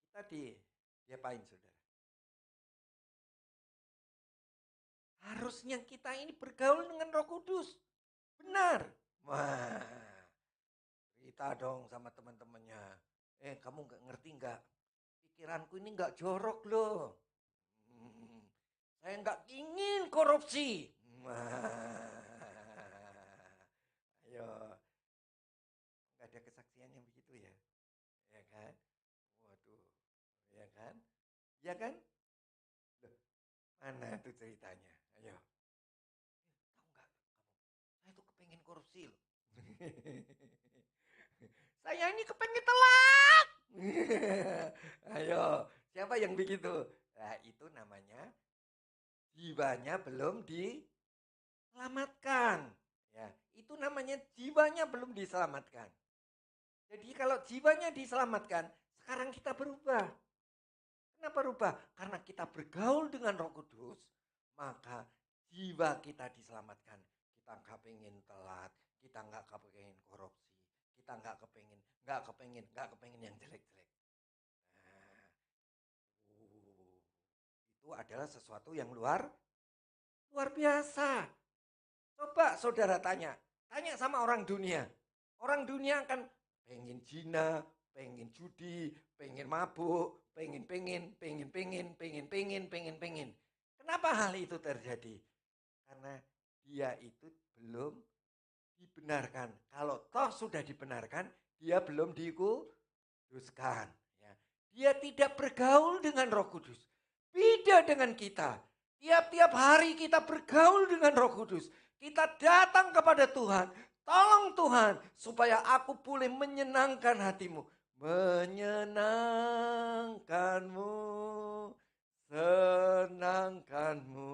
Kita diapain saudara? Harusnya kita ini bergaul dengan Roh Kudus. Benar. Wah, cerita dong sama teman-temannya. Kamu nggak ngerti nggak? Pikiranku ini nggak jorok loh. Saya nggak ingin korupsi. Ayo, nggak ada kesaksian yang begitu ya, ya kan? Waduh, ya kan? Ya kan? Loh, mana tuh ceritanya? Ayo, tahu nggak kamu? Saya tuh kepengen korupsi loh. Saya ini kepengen telat. Ayo, siapa yang begitu? Nah, itu namanya jiwanya belum diselamatkan. Ya, itu namanya jiwanya belum diselamatkan. Jadi kalau jiwanya diselamatkan, sekarang kita berubah. Kenapa berubah? Karena kita bergaul dengan Roh Kudus, maka jiwa kita diselamatkan. Kita nggak pengen telat, kita nggak kepengen korupsi, kita nggak kepengen yang jelek-jelek. Nah, itu adalah sesuatu yang luar biasa. Coba saudara tanya sama orang dunia. Orang dunia akan pengen zina, pengen judi, pengen mabuk, pengen. Kenapa hal itu terjadi? Karena dia itu belum dibenarkan. Kalau toh sudah dibenarkan, dia belum dikuduskan. Ya. Dia tidak bergaul dengan Roh Kudus. Beda dengan kita. Tiap-tiap hari kita bergaul dengan Roh Kudus. Kita datang kepada Tuhan. Tolong Tuhan, supaya aku boleh menyenangkan hatimu. Menyenangkanmu, senangkanmu.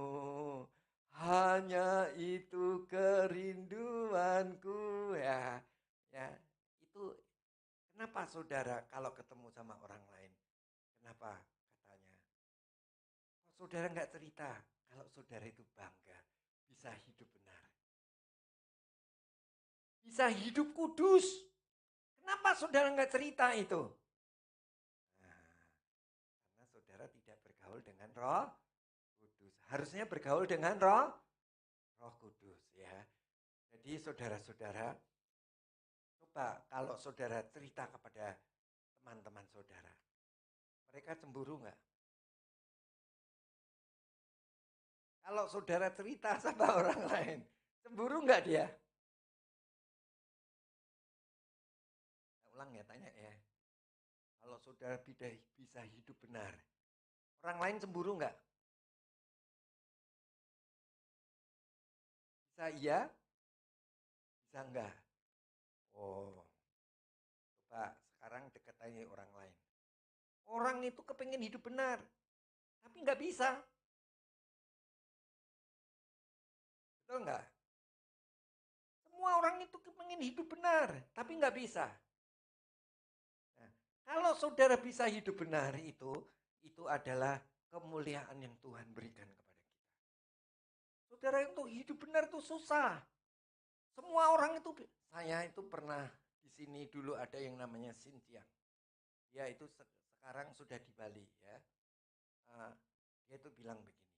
Hanya itu kerinduanku. Ya, itu kenapa saudara kalau ketemu sama orang lain? Kenapa katanya? Kok saudara nggak cerita kalau saudara itu bangga bisa hidup benar. Bisa hidup kudus. Kenapa saudara nggak cerita itu? Nah, karena saudara tidak bergaul dengan Roh Kudus. Harusnya bergaul dengan Roh Kudus ya. Jadi saudara-saudara, coba kalau saudara cerita kepada teman-teman saudara, mereka cemburu nggak? Kalau saudara cerita sama orang lain, cemburu nggak dia? Ulang ya, tanya ya. Kalau saudara bisa hidup benar, orang lain cemburu nggak? Bisa iya, bisa enggak? Oh, coba sekarang dekat aja orang lain. Orang itu kepengen hidup benar, tapi nggak bisa. Betul nggak? Semua orang itu kepengen hidup benar, tapi nggak bisa. Nah, kalau saudara bisa hidup benar itu adalah kemuliaan yang Tuhan berikan kepada kita. Saudara untuk hidup benar itu susah. Semua orang itu, saya itu pernah di sini dulu ada yang namanya Cynthia. Dia itu sekarang sudah di Bali ya. Dia itu bilang begini,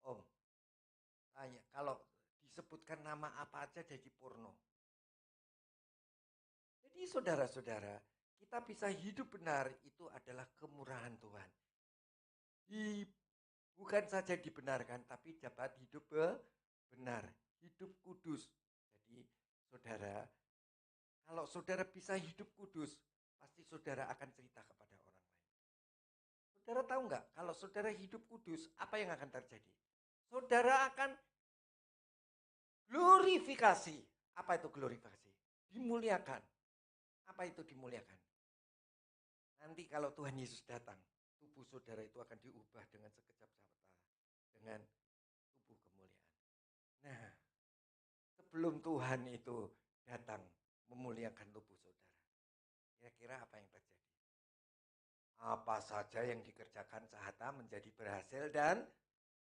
Om, saya kalau disebutkan nama apa aja jadi porno. Jadi saudara-saudara, kita bisa hidup benar itu adalah kemurahan Tuhan. Bukan saja dibenarkan, tapi dapat hidup benar, hidup kudus. Jadi saudara, kalau saudara bisa hidup kudus, pasti saudara akan cerita kepada orang lain. Saudara tahu nggak, kalau saudara hidup kudus, apa yang akan terjadi? Saudara akan glorifikasi. Apa itu glorifikasi? Dimuliakan. Apa itu dimuliakan? Nanti kalau Tuhan Yesus datang, tubuh saudara itu akan diubah dengan sekejap mata, dengan tubuh kemuliaan. Nah, sebelum Tuhan itu datang memuliakan tubuh saudara, kira-kira apa yang terjadi? Apa saja yang dikerjakan Sahata menjadi berhasil dan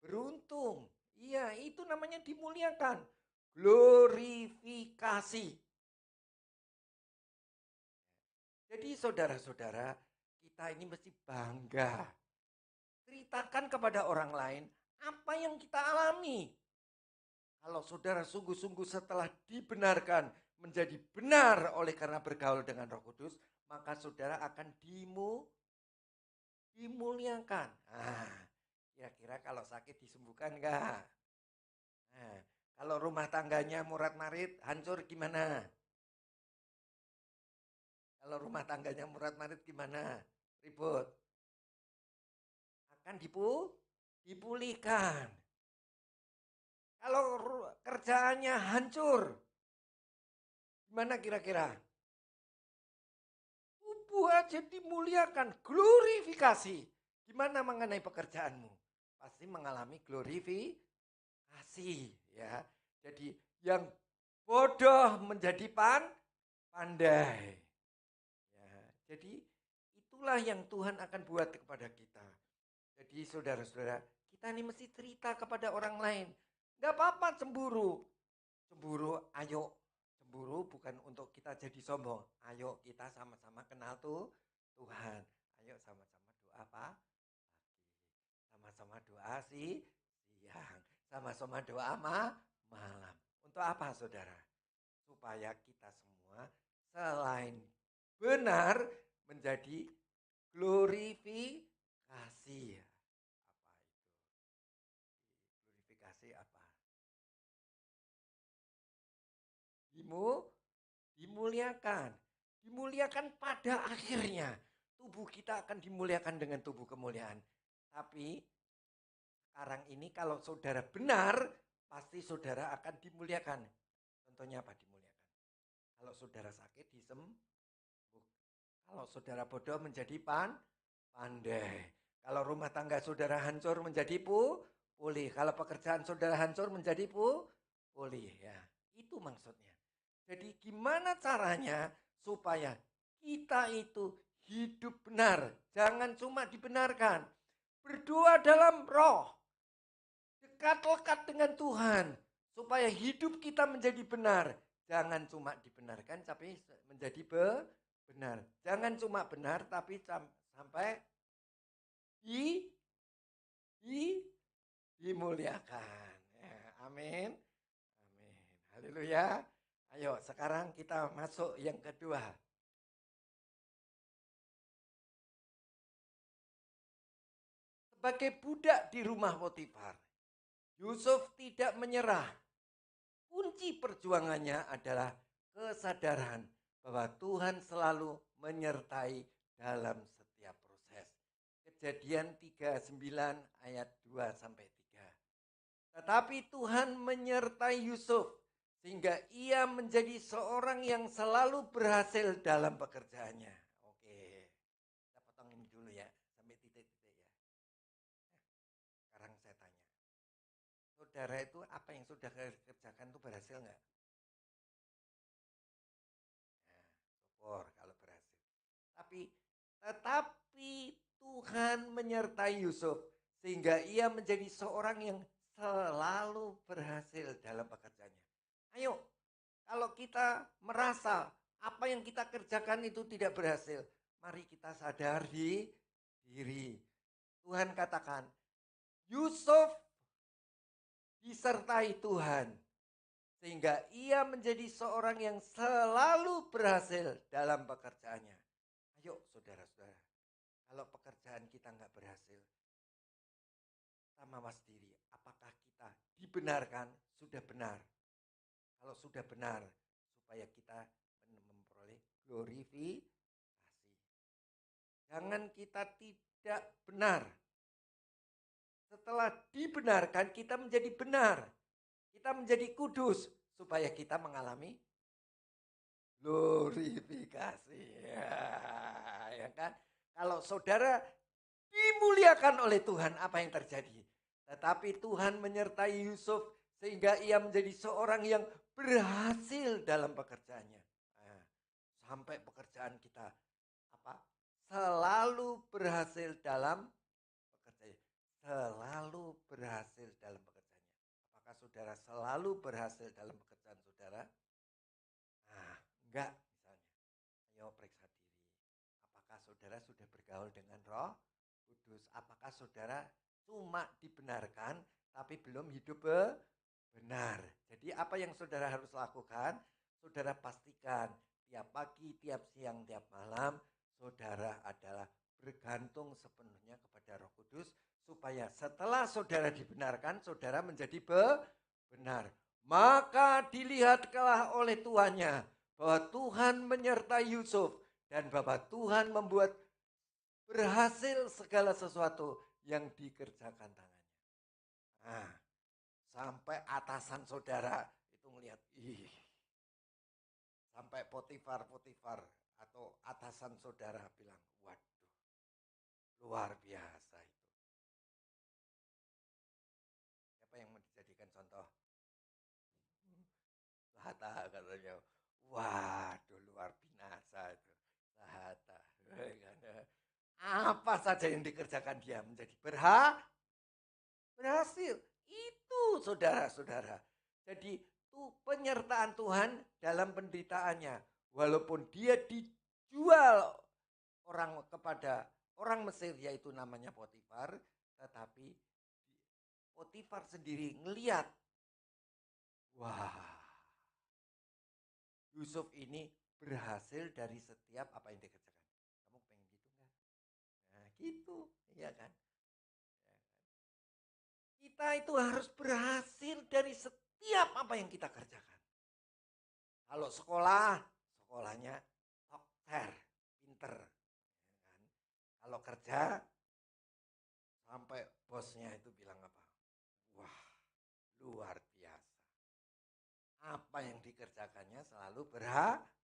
beruntung. Iya, itu namanya dimuliakan. Glorifikasi. Jadi saudara-saudara, kita ini mesti bangga. Ceritakan kepada orang lain apa yang kita alami. Kalau saudara sungguh-sungguh setelah dibenarkan menjadi benar oleh karena bergaul dengan Roh Kudus, maka saudara akan dimuliakan. Nah, kira-kira kalau sakit disembuhkan enggak? Nah, kalau rumah tangganya murat-marit hancur gimana? Kalau rumah tangganya murat-marit gimana? Ribut. Akan dipulihkan. Kalau kerjaannya hancur, gimana kira-kira? Tubuh aja dimuliakan, glorifikasi. Gimana mengenai pekerjaanmu? Pasti mengalami glorifikasi, ya. Jadi yang bodoh menjadi pandai. Jadi itulah yang Tuhan akan buat kepada kita. Jadi saudara-saudara, kita ini mesti cerita kepada orang lain. Gak apa-apa cemburu. Cemburu, ayo. Cemburu bukan untuk kita jadi sombong. Ayo kita sama-sama kenal Tuhan. Ayo sama-sama doa pagi. Sama-sama doa siang. Sama-sama doa malam. Untuk apa saudara? Supaya kita semua selain benar menjadi glorifikasi. Apa itu? Glorifikasi apa? Dimuliakan. Dimuliakan pada akhirnya. Tubuh kita akan dimuliakan dengan tubuh kemuliaan. Tapi sekarang ini kalau saudara benar, pasti saudara akan dimuliakan. Contohnya apa dimuliakan? Kalau saudara sakit disembuh. Kalau saudara bodoh menjadi pandai. Kalau rumah tangga saudara hancur menjadi pulih. Kalau pekerjaan saudara hancur menjadi pulih. Ya, itu maksudnya. Jadi gimana caranya supaya kita itu hidup benar. Jangan cuma dibenarkan. Berdoa dalam roh. Dekat-lekat dengan Tuhan. Supaya hidup kita menjadi benar. Jangan cuma dibenarkan tapi menjadi benar. Jangan cuma benar tapi sampai dimuliakan. Ya, amin. Amin. Haleluya. Ayo sekarang kita masuk yang kedua. Sebagai budak di rumah Potifar, Yusuf tidak menyerah. Kunci perjuangannya adalah kesadaran bahwa Tuhan selalu menyertai dalam setiap proses. Kejadian 39 ayat 2-3. Tetapi Tuhan menyertai Yusuf sehingga ia menjadi seorang yang selalu berhasil dalam pekerjaannya. Oke, kita potong ini dulu ya, sampai titik-titik ya. Sekarang saya tanya, saudara itu apa yang sudah kerjakan itu berhasil nggak? Nah, syukur kalau berhasil. Tetapi Tuhan menyertai Yusuf sehingga ia menjadi seorang yang selalu berhasil dalam pekerjaannya. Ayo, kalau kita merasa apa yang kita kerjakan itu tidak berhasil, mari kita sadar diri. Tuhan katakan, Yusuf disertai Tuhan sehingga ia menjadi seorang yang selalu berhasil dalam pekerjaannya. Ayo saudara-saudara, kalau pekerjaan kita nggak berhasil, kita mawas diri. Apakah kita dibenarkan? Sudah benar. Kalau sudah benar, supaya kita memperoleh glorifikasi. Jangan kita tidak benar. Setelah dibenarkan, kita menjadi benar. Kita menjadi kudus, supaya kita mengalami glorifikasi. Ya kan? Kalau saudara dimuliakan oleh Tuhan, apa yang terjadi? Tetapi Tuhan menyertai Yusuf sehingga ia menjadi seorang yang berhasil dalam pekerjaannya. Nah, sampai pekerjaan kita selalu berhasil dalam pekerjaannya. Selalu berhasil dalam pekerjaannya. Apakah saudara selalu berhasil dalam pekerjaan saudara? Nah, enggak misalnya. Ayo periksa diri. Apakah saudara sudah bergaul dengan Roh Kudus? Apakah saudara cuma dibenarkan tapi belum hidup benar? Jadi apa yang saudara harus lakukan? Saudara pastikan tiap pagi, tiap siang, tiap malam saudara adalah bergantung sepenuhnya kepada Roh Kudus supaya setelah saudara dibenarkan, saudara menjadi benar. Maka dilihatlah oleh tuannya bahwa Tuhan menyertai Yusuf dan bahwa Tuhan membuat berhasil segala sesuatu yang dikerjakan tangannya. Nah, sampai atasan saudara itu melihat, sampai Potifar atau atasan saudara bilang, waduh, luar biasa itu. Siapa yang mau dijadikan contoh? Hatta katanya, waduh luar binasa itu. Hatta. apa saja yang dikerjakan dia menjadi berhasil. Itu saudara-saudara. Jadi itu penyertaan Tuhan dalam penderitaannya. Walaupun dia dijual kepada orang Mesir, yaitu namanya Potifar, tetapi Potifar sendiri ngelihat, wah, Yusuf ini berhasil dari setiap apa yang dikerjakan. Kamu pengen gitu nggak? Nah gitu, iya kan? Kita itu harus berhasil dari setiap apa yang kita kerjakan. Kalau sekolahnya sukses, pinter. Ya kan? Kalau kerja, sampai bosnya itu bilang apa? Wah, luar biasa. Apa yang dikerjakannya selalu berhasil.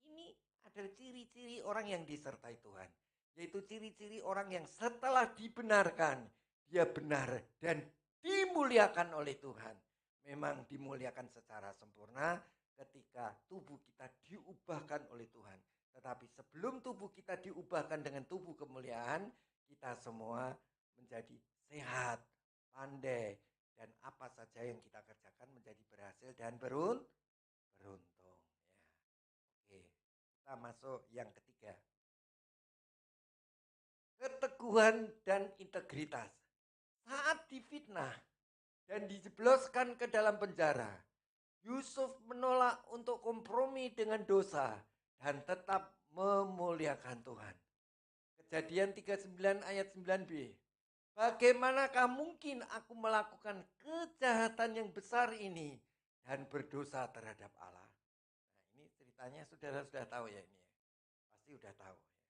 Ini adalah ciri-ciri orang yang disertai Tuhan. Yaitu ciri-ciri orang yang setelah dibenarkan, dia benar dan dimuliakan oleh Tuhan. Memang dimuliakan secara sempurna ketika tubuh kita diubahkan oleh Tuhan. Tetapi sebelum tubuh kita diubahkan dengan tubuh kemuliaan, kita semua menjadi sehat, pandai, dan apa saja yang kita kerjakan menjadi berhasil dan beruntung. Ya. Oke, kita masuk yang ketiga. Keteguhan dan integritas. Saat difitnah dan dijebloskan ke dalam penjara, Yusuf menolak untuk kompromi dengan dosa dan tetap memuliakan Tuhan. Kejadian 39 ayat 9b. Bagaimanakah mungkin aku melakukan kejahatan yang besar ini dan berdosa terhadap Allah? Nah, ini ceritanya saudara sudah tahu ya ini ya. Pasti sudah tahu ya. Apa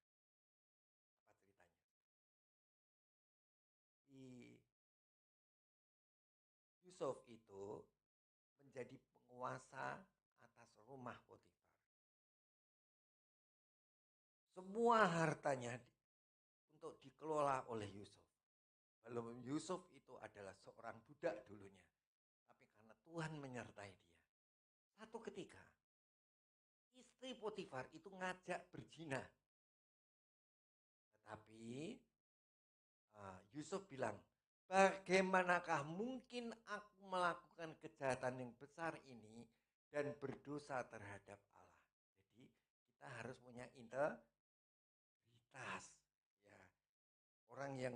ceritanya? Yusuf itu menjadi penguasa atas rumah Potifar. Semua hartanya untuk dikelola oleh Yusuf. Walaupun Yusuf itu adalah seorang budak dulunya. Tapi karena Tuhan menyertai dia. Satu ketika, istri Potifar itu ngajak berzina. Tetapi Yusuf bilang, bagaimanakah mungkin aku melakukan kejahatan yang besar ini dan berdosa terhadap Allah. Jadi kita harus punya integritas. Ya. Orang yang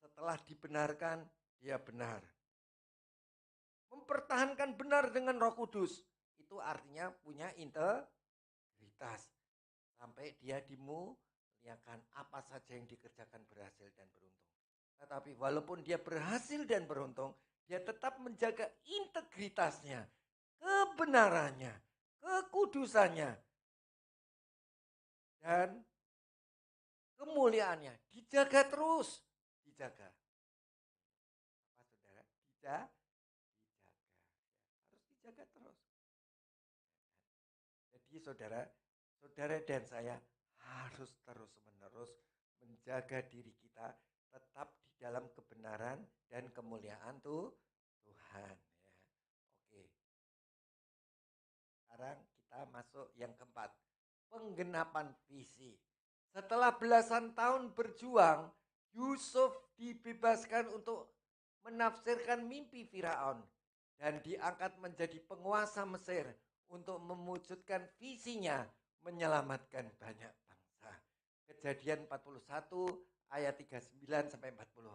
setelah dibenarkan, dia benar. Mempertahankan benar dengan Roh Kudus. Itu artinya punya integritas. Sampai dia dimuliakan, apa saja yang dikerjakan berhasil dan beruntung. Tetapi walaupun dia berhasil dan beruntung, dia tetap menjaga integritasnya, kebenarannya, kekudusannya, dan kemuliaannya. Dijaga terus. Dijaga. Apa saudara? Dijaga. Harus dijaga terus. Jadi saudara dan saya harus terus-menerus menjaga diri kita tetap di dalam kebenaran dan kemuliaan Tuhan. Ya. Oke. Sekarang kita masuk yang keempat. Penggenapan visi. Setelah belasan tahun berjuang, Yusuf dibebaskan untuk menafsirkan mimpi Firaun dan diangkat menjadi penguasa Mesir untuk mewujudkan visinya menyelamatkan banyak bangsa. Kejadian 41 ayat 39 sampai 40.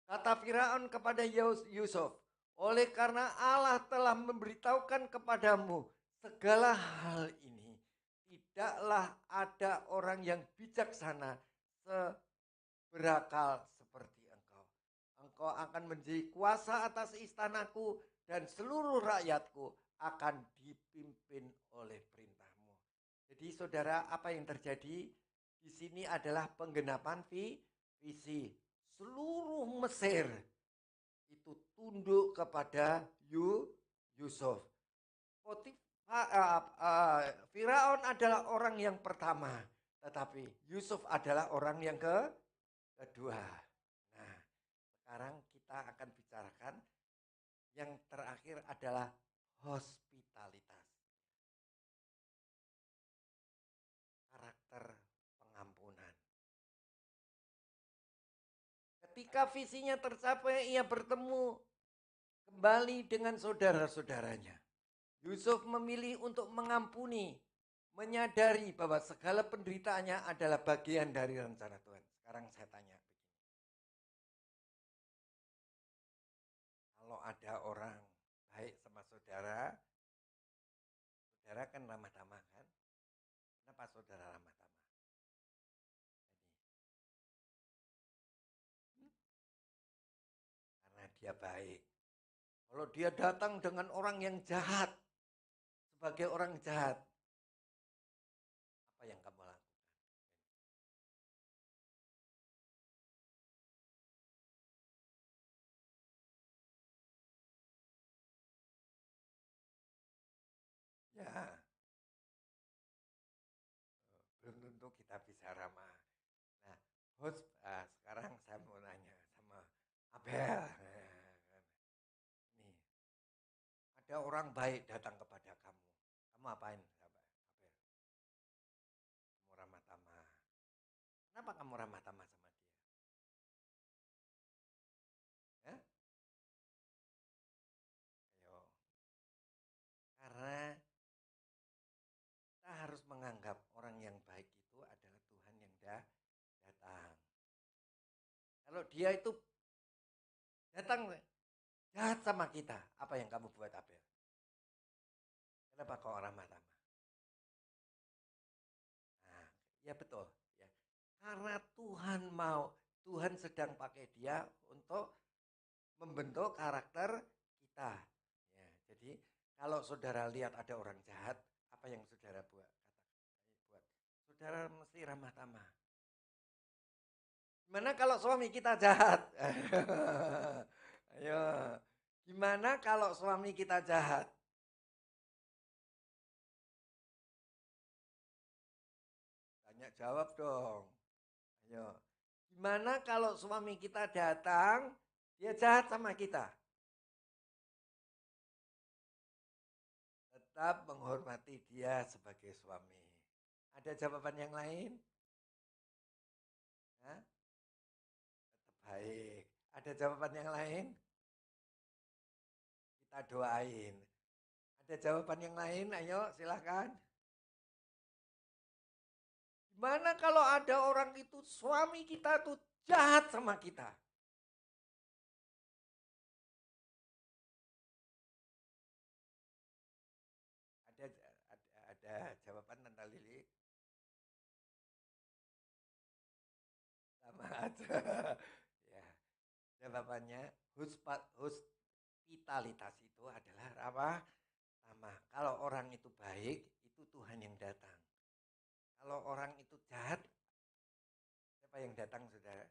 Kata Firaun kepada Yusuf, oleh karena Allah telah memberitahukan kepadamu segala hal ini, tidaklah ada orang yang bijaksana berakal seperti engkau. Engkau akan menjadi kuasa atas istanaku dan seluruh rakyatku akan dipimpin oleh perintahmu. Jadi saudara, apa yang terjadi di sini adalah penggenapan visi. Seluruh Mesir itu tunduk kepada Yusuf. Firaun adalah orang yang pertama, tetapi Yusuf adalah orang yang kedua. Nah, sekarang kita akan bicarakan yang terakhir adalah hospitalitas. Karakter pengampun. Ketika visinya tercapai, ia bertemu kembali dengan saudara-saudaranya. Yusuf memilih untuk mengampuni, menyadari bahwa segala penderitaannya adalah bagian dari rencana Tuhan. Sekarang saya tanya begini. Kalau ada orang baik sama saudara, saudara kan ramah tamah kan? Kenapa saudara ramah tamah? Karena dia baik. Kalau dia datang dengan orang yang jahat, sebagai orang jahat, apa yang kamu lakukan? Ya, belum tentu kita bisa ramah. Nah, host, sekarang saya mau nanya sama Abel. Nih, ada orang baik datang kepada kamu. Kamu apain, sahabat Abel? Kamu ramah tamah. Kenapa kamu ramah tamah sama dia? Ya? Ayo. Karena kita harus menganggap orang yang baik itu adalah Tuhan yang datang. Kalau dia itu datang jahat sama kita, apa yang kamu buat, Abel? Kenapa kau ramah tamah? Nah, ya betul. Ya. Karena Tuhan sedang pakai dia untuk membentuk karakter kita. Ya, jadi kalau saudara lihat ada orang jahat, apa yang saudara buat? Saudara mesti ramah tamah. Gimana kalau suami kita jahat? Ayo, gimana kalau suami kita jahat? Tanya jawab dong. Ayo, gimana kalau suami kita datang, dia jahat sama kita? Tetap menghormati dia sebagai suami. Ada jawaban yang lain? Hah? Tetap baik. Ada jawaban yang lain? Kita doain. Ada jawaban yang lain? Ayo silakan. Gimana kalau ada orang itu suami kita tuh jahat sama kita? Ada jawaban Tante Lili? Sama aja. Ya, jawabannya hospitalitas itu adalah apa? Sama. Kalau orang itu baik, itu Tuhan yang datang. Kalau orang itu jahat, siapa yang datang, saudara?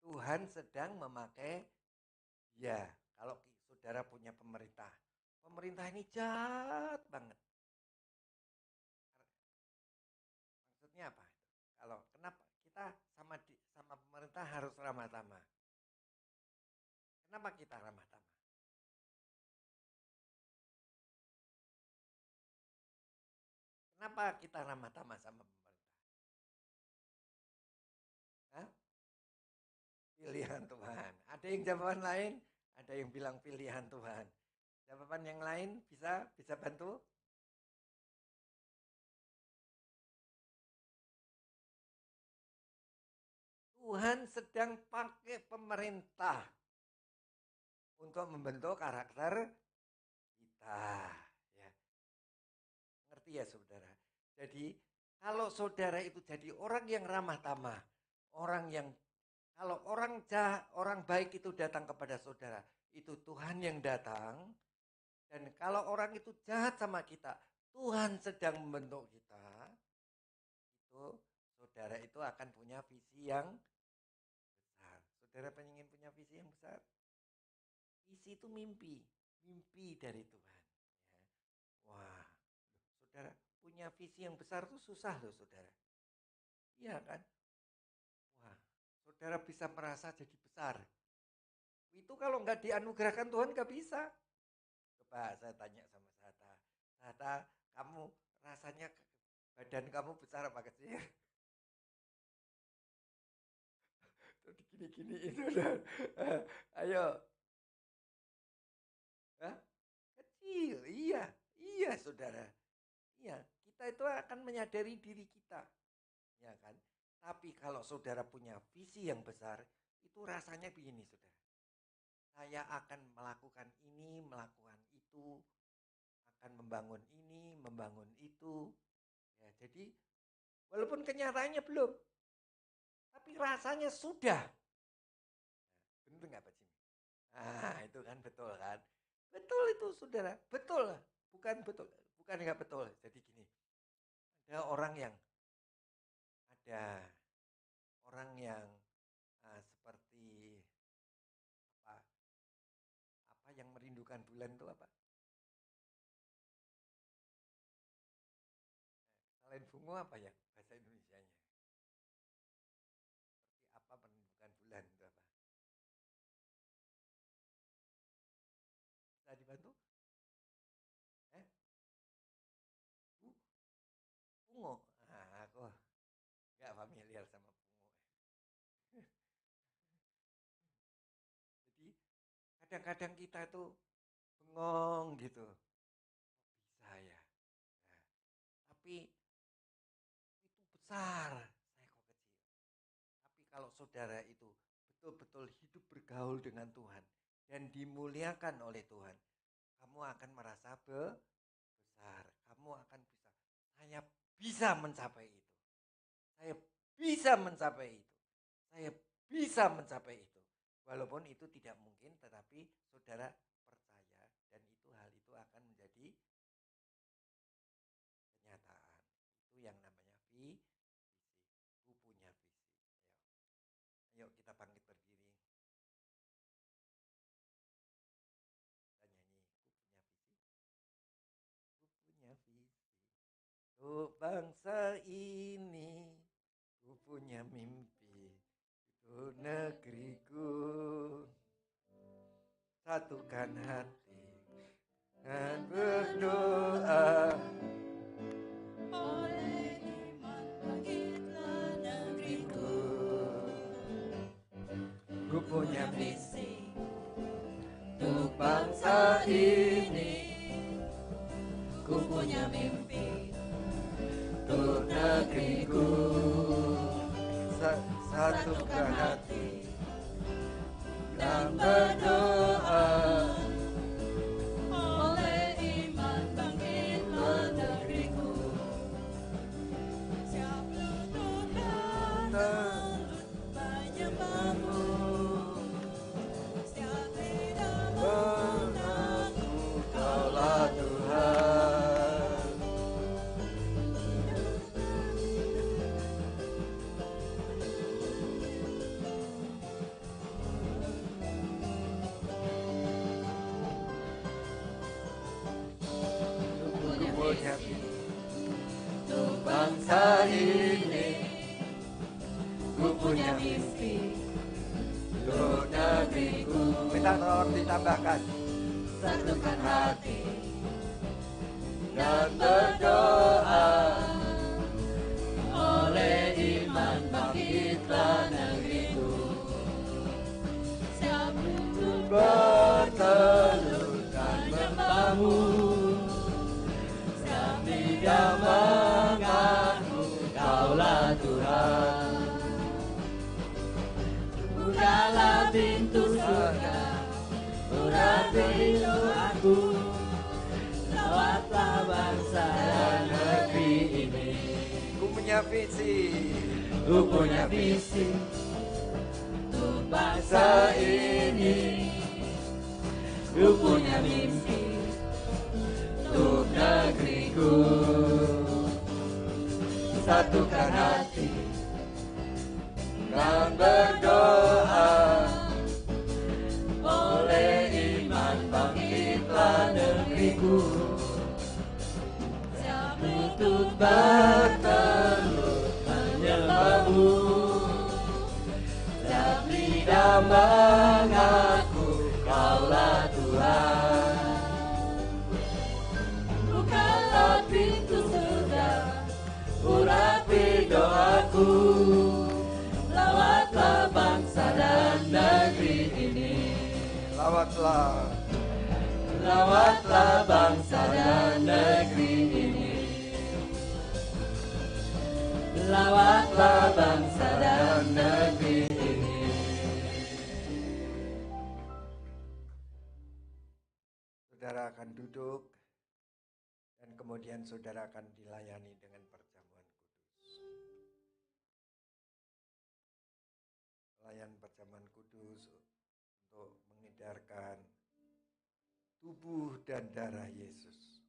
Tuhan sedang memakai dia. Kalau saudara punya pemerintah, pemerintah ini jahat banget. Maksudnya apa? Kalau kenapa kita sama pemerintah harus ramah tamah? Kenapa kita ramah tamah? Kenapa kita ramah tamah sama pemerintah? Hah? Pilihan Tuhan. Ada yang jawaban lain? Ada yang bilang pilihan Tuhan. Jawaban yang lain bisa bantu? Tuhan sedang pakai pemerintah untuk membentuk karakter kita. Ya. Ngerti ya saudara? Jadi kalau saudara itu jadi orang yang ramah tamah, kalau orang baik itu datang kepada saudara, itu Tuhan yang datang. Dan kalau orang itu jahat sama kita, Tuhan sedang membentuk kita. Itu saudara itu akan punya visi yang besar. Saudara pengen punya visi yang besar? Visi itu mimpi dari Tuhan. Ya. Wah, saudara punya visi yang besar itu susah loh saudara. Iya kan? Wah, saudara bisa merasa jadi besar. Itu kalau nggak dianugerahkan Tuhan nggak bisa. Coba saya tanya sama Sata. Sata, kamu rasanya badan kamu besar apa kecil? gini-gini itu. Ayo. Hah? Kecil, iya, iya saudara. Iya, kita itu akan menyadari diri kita, ya kan? Tapi kalau saudara punya visi yang besar, itu rasanya begini saudara. Saya akan melakukan ini, melakukan itu, akan membangun ini, membangun itu. Ya, jadi walaupun kenyataannya belum, tapi rasanya sudah. Benar nggak Pak Jimmy? Nah, itu kan betul kan? Betul itu saudara, betul. Bukan betul, bukan nggak betul. Jadi gini, ada orang yang seperti apa yang merindukan bulan itu apa? Selain bunga apa ya bahasa Indonesianya? Seperti apa merindukan bulan itu apa? Bisa dibantu? Pungo. Nah, aku nggak familiar sama pungo. Jadi kadang-kadang kita itu bengong gitu. Bisa ya. Nah, tapi itu besar. Saya kok kecil. Tapi kalau saudara itu betul-betul hidup bergaul dengan Tuhan dan dimuliakan oleh Tuhan, kamu akan merasa besar. Kamu akan bisa. Saya bisa mencapai itu. Saya bisa mencapai itu. Saya bisa mencapai itu. Walaupun itu tidak mungkin, tetapi saudara percaya dan hal itu akan menjadi kenyataan. Itu yang namanya visi. Ku punya visi. Ayo kita bangkit berdiri. Kita nyanyi, ku punya visi. Untuk bangsa ini, ku punya mimpi. Untuk negeriku, satukan hati dan berdoa. Oleh iman bangkitlah negeriku. Ku punya Visi untuk bangsa ini. Ku punya mimpi untuk negeriku. Satukan hati dan berdoa. Oleh iman bangkitlah negeriku. Siap lutut dan menyembahmu. Siap lidah mengaku Kaulah Tuhan. punya untuk bangsa ini. Ku punya mimpi untuk negeriku. Minta tolong ditambahkan. Satukan hati Dan berdoa. oleh iman bangkitlah negeriku. Siap untuk Bertelut dan menyembahmu. Siap lidah mengaku Kaulah Tuhan. Bukalah pintu surga, urapi doaku. Lawatlah bangsa dan negeri ini. Ku punya visi. Ku punya visi untuk bangsa ini. Ku punya mimpi untuk negeriku. Satukan hati Dan berdoa. oleh iman bangkitlah negeriku. Siap lutut bertelut menyembahmu. Siap lidah mengaku Kaulah Tuhan. Bukalah pintu surga, urapi doaku. Lawatlah bangsa dan Lawatlah, Lawatlah bangsa dan negeri ini. Lawatlah bangsa dan negeri ini. saudara akan duduk dan kemudian saudara akan dilayani dengan perjamuan kudus. Pelayan perjamuan kudus untuk mengedarkan tubuh dan darah Yesus.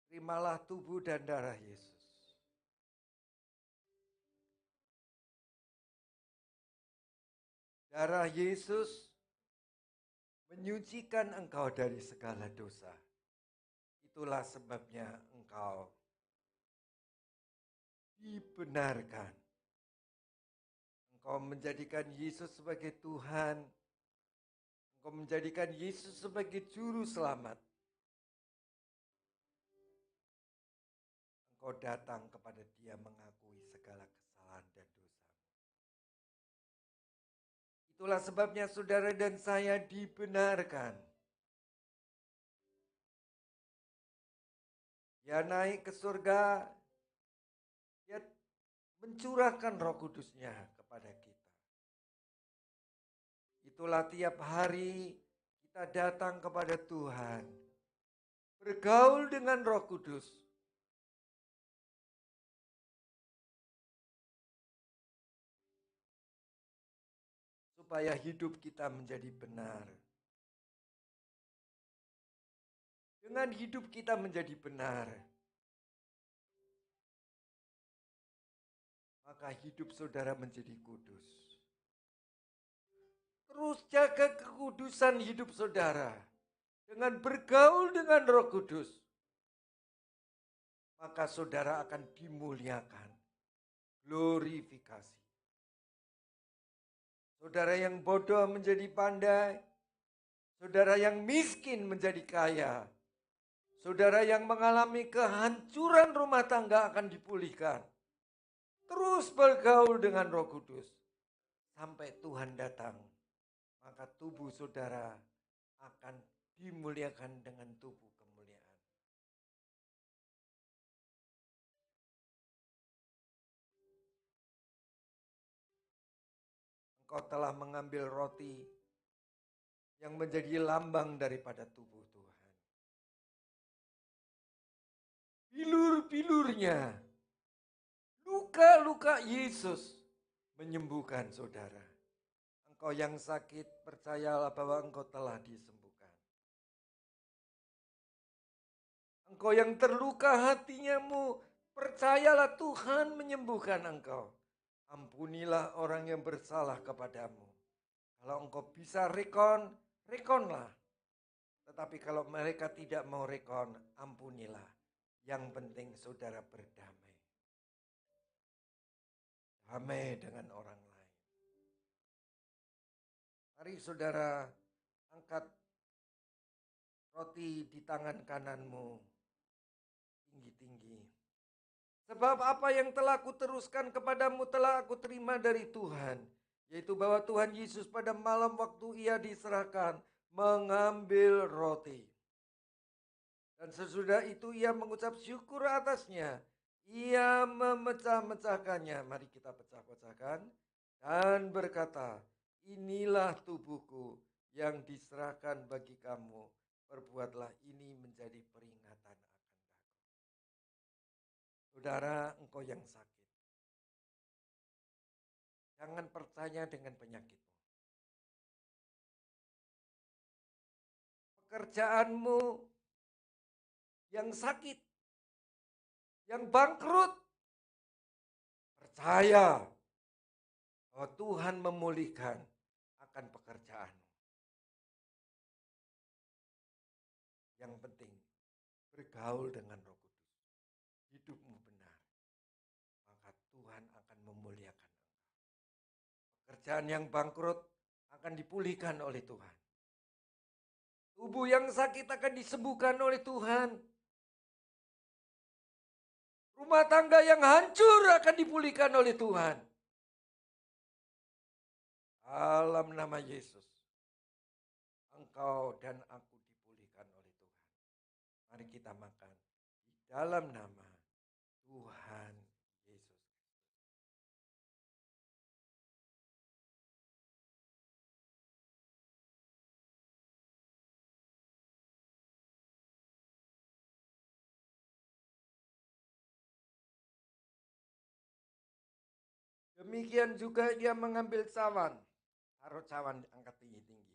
Terimalah tubuh dan darah Yesus. Darah Yesus menyucikan engkau dari segala dosa. Itulah sebabnya engkau dibenarkan. Engkau menjadikan Yesus sebagai Tuhan. Engkau menjadikan Yesus sebagai juru selamat. Engkau datang kepada Dia mengakui segala kesalahan dan dosa. Itulah sebabnya saudara dan saya dibenarkan. Dia naik ke surga, Dia mencurahkan Roh Kudus-Nya kepada kita. Itulah tiap hari kita datang kepada Tuhan, bergaul dengan Roh Kudus. Supaya hidup kita menjadi benar. Dengan hidup kita menjadi benar, maka hidup saudara menjadi kudus. Terus jaga kekudusan hidup saudara dengan bergaul dengan Roh Kudus. Maka saudara akan dimuliakan, glorifikasi. Saudara yang bodoh menjadi pandai, saudara yang miskin menjadi kaya, saudara yang mengalami kehancuran rumah tangga akan dipulihkan. Terus bergaul dengan Roh Kudus sampai Tuhan datang. Maka tubuh saudara akan dimuliakan dengan tubuh kemuliaan. Engkau telah mengambil roti yang menjadi lambang daripada tubuh Tuhan. Bilur-bilurnya, luka-luka Yesus menyembuhkan saudara. Engkau yang sakit, percayalah bahwa engkau telah disembuhkan. Engkau yang terluka hatimu, percayalah Tuhan menyembuhkan engkau. Ampunilah orang yang bersalah kepadamu. Kalau engkau bisa rekon, rekonlah. Tetapi kalau mereka tidak mau rekon, ampunilah. Yang penting saudara berdamai. Damai dengan orang lain. Mari saudara angkat roti di tangan kananmu tinggi-tinggi. Sebab apa yang telah kuteruskan kepadamu telah aku terima dari Tuhan. Yaitu bahwa Tuhan Yesus pada malam waktu ia diserahkan mengambil roti. Dan sesudah itu ia mengucap syukur atasnya. Ia memecah-mecahkannya. Mari kita pecah-pecahkan. Dan berkata, inilah tubuhku yang diserahkan bagi kamu. Perbuatlah ini menjadi peringatan akan aku. Saudara, engkau yang sakit. Jangan percaya dengan penyakitmu. Pekerjaanmu yang sakit, yang bangkrut, percaya bahwa Tuhan memulihkan akan pekerjaanmu. Yang penting, bergaul dengan Roh Kudus. Hidupmu benar, maka Tuhan akan memuliakan engkau. Pekerjaan yang bangkrut akan dipulihkan oleh Tuhan. Tubuh yang sakit akan disembuhkan oleh Tuhan. Rumah tangga yang hancur akan dipulihkan oleh Tuhan. Dalam nama Yesus. engkau dan aku dipulihkan oleh Tuhan. Mari kita makan di dalam nama Tuhan Yesus. Demikian juga dia mengambil cawan, taruh cawan angkat tinggi-tinggi.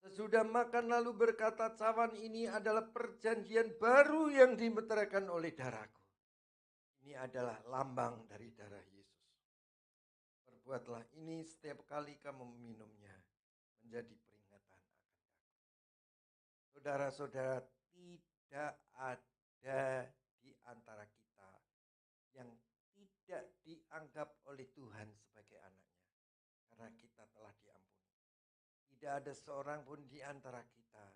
Sesudah makan lalu berkata, cawan ini adalah perjanjian baru yang dimeteraikan oleh darahku. Ini adalah lambang dari darah Yesus. Perbuatlah ini setiap kali kamu meminumnya, menjadi peringatan akan aku. Saudara-saudara, tidak ada di antara kita yang tidak dianggap oleh Tuhan sebagai anaknya, karena kita telah diampuni. Tidak ada seorang pun di antara kita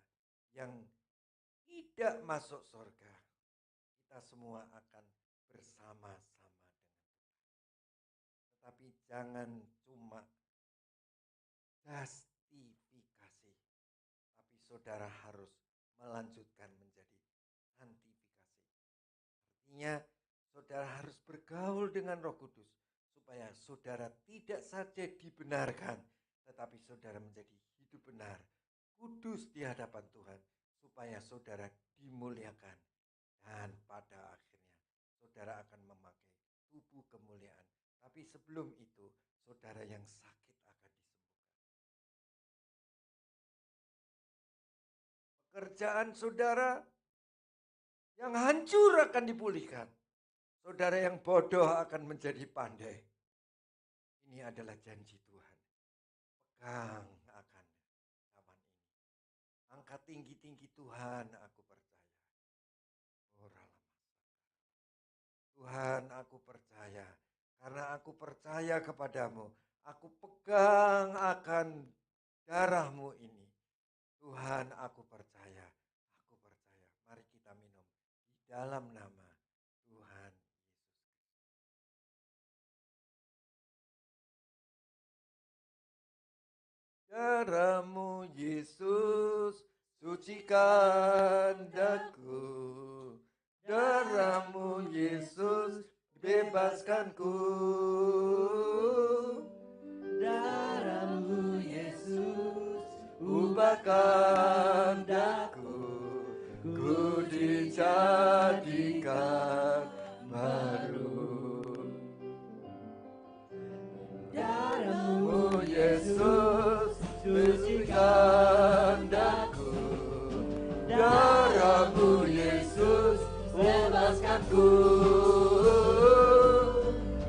yang tidak masuk surga. Kita semua akan bersama-sama dengan Tuhan. Tetapi jangan cuma justifikasi, tapi saudara harus melanjutkan menjadi santifikasi. Artinya saudara harus bergaul dengan Roh Kudus supaya saudara tidak saja dibenarkan, tetapi saudara menjadi hidup benar, kudus di hadapan Tuhan, supaya saudara dimuliakan. Dan pada akhirnya saudara akan memakai tubuh kemuliaan. Tapi sebelum itu saudara yang sakit akan disembuhkan. Pekerjaan saudara yang hancur akan dipulihkan. Saudara yang bodoh akan menjadi pandai. Ini adalah janji Tuhan. Pegang akan cawan ini. Angkat tinggi-tinggi Tuhan, aku percaya. Tuhan, aku percaya. Karena aku percaya kepadamu. Aku pegang akan darahmu ini. Tuhan, aku percaya. Aku percaya. Mari kita minum di dalam nama Tuhan. Darahmu Yesus, sucikan daku. Darahmu Yesus, bebaskanku. Darahmu Yesus, ubahkan daku. Ku dijadikan baru. Darahmu Yesus, sucikan daku. Darahmu Yesus, bebaskanku.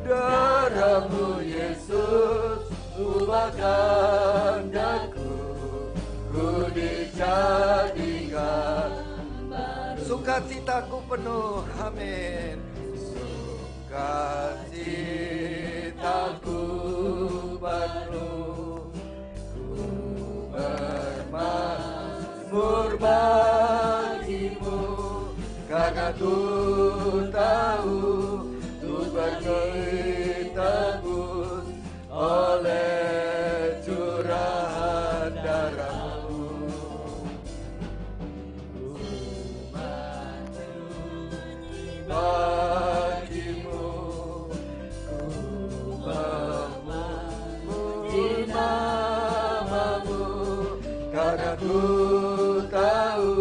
Darahmu Yesus, ubahkan daku. Ku dijadikan baru. Sukacitaku penuh, amin. Sukacitaku penuh, ku bermazmur bagimu, karena ku tahu ku bertebus oleh curahan darahmu. Ku bagimu, ku memuji namamu, karena ku tahu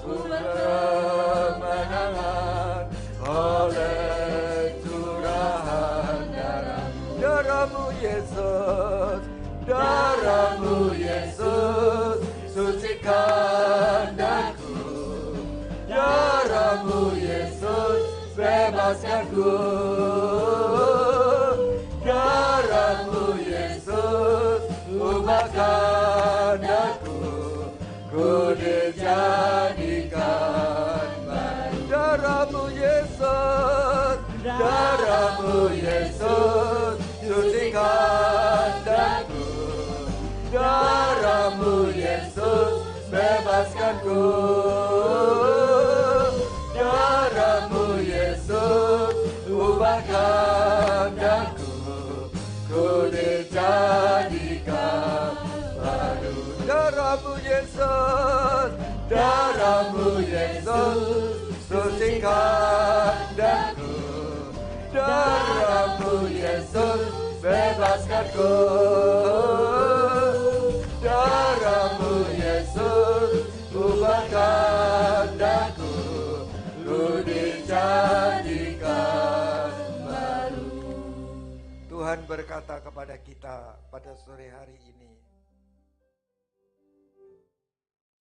ku berkemenangan oleh curahan darahmu Yesus. Darahmu Yesus, sucikan daku. Darahmu Yesus, bebaskanku. Darahmu Yesus, ubahkan daku. Ku dijadikan baru. Darahmu Yesus, darahmu Yesus, sucikan daku. Darahmu Yesus, bebaskanku. Darahmu Yesus, ubahkan daku. Ku dijadikan baru. Yesus, darahmu Yesus, sucikan daku. Darahmu Yesus, bebaskanku. Darahmu Yesus, ubahkan daku. Ku dijadikan baru. Tuhan berkata kepada kita pada sore hari ini,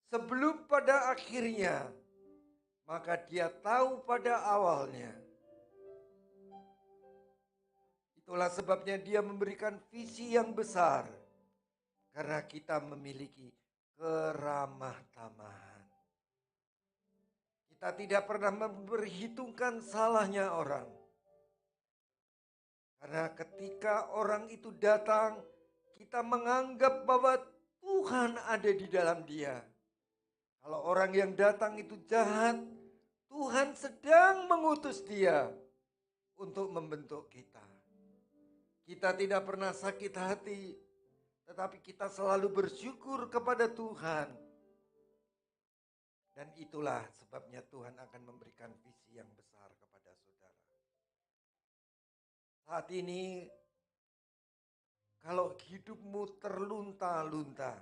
sebelum pada akhirnya, maka Dia tahu pada awalnya. Itulah sebabnya Dia memberikan visi yang besar, karena kita memiliki keramah tamahan. Kita tidak pernah memperhitungkan salahnya orang. Karena ketika orang itu datang, kita menganggap bahwa Tuhan ada di dalam dia. Kalau orang yang datang itu jahat, Tuhan sedang mengutus dia untuk membentuk kita. Kita tidak pernah sakit hati, tetapi kita selalu bersyukur kepada Tuhan. Dan itulah sebabnya Tuhan akan memberikan visi yang besar kepada saudara. Saat ini, kalau hidupmu terlunta-lunta,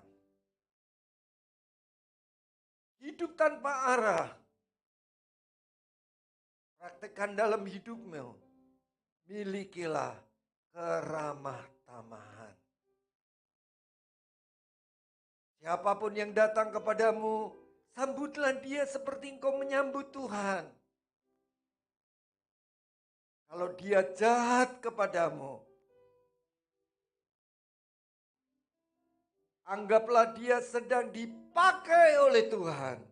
hidup tanpa arah, praktekkan dalam hidupmu, milikilah keramah tamahan. Siapapun yang datang kepadamu, sambutlah dia seperti engkau menyambut Tuhan. Kalau dia jahat kepadamu, anggaplah dia sedang dipakai oleh Tuhan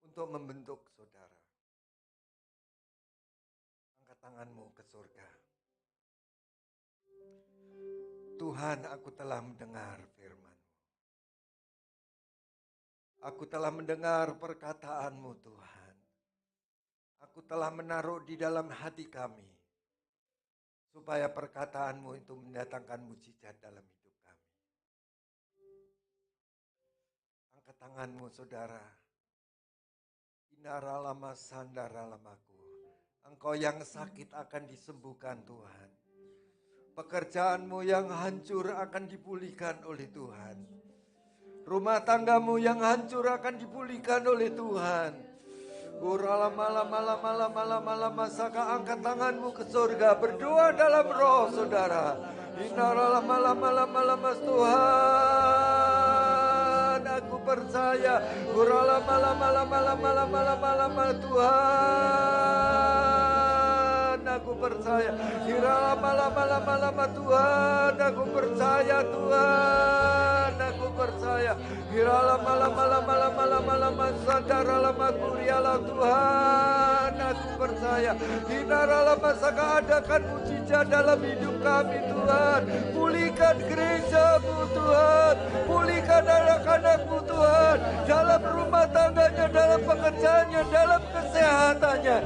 untuk membentuk saudara. Angkat tanganmu ke surga. Tuhan, aku telah mendengar firman-Mu. Aku telah mendengar perkataan-Mu, Tuhan. Aku telah menaruh di dalam hati kami, supaya perkataan-Mu itu mendatangkan mujizat dalam hidup kami. Angkat tanganmu, saudara. Inaralama sandaralamaku. Engkau yang sakit akan disembuhkan Tuhan. Pekerjaanmu yang hancur akan dipulihkan oleh Tuhan. Rumah tanggamu yang hancur akan dipulihkan oleh Tuhan. Masaka angkat tanganmu ke surga, berdoa dalam roh, saudara. Mas Tuhan, aku percaya. Tuhan, aku percaya. Tuhan, aku percaya. Tuhan, aku percaya. Tuhan, aku percaya. Adakan mujizat dalam hidup kami, Tuhan. Pulihkan gereja-Mu, Tuhan. Pulihkan anak-anak-Mu, Tuhan. Dalam rumah tangganya, dalam pekerjaannya, dalam kesehatannya.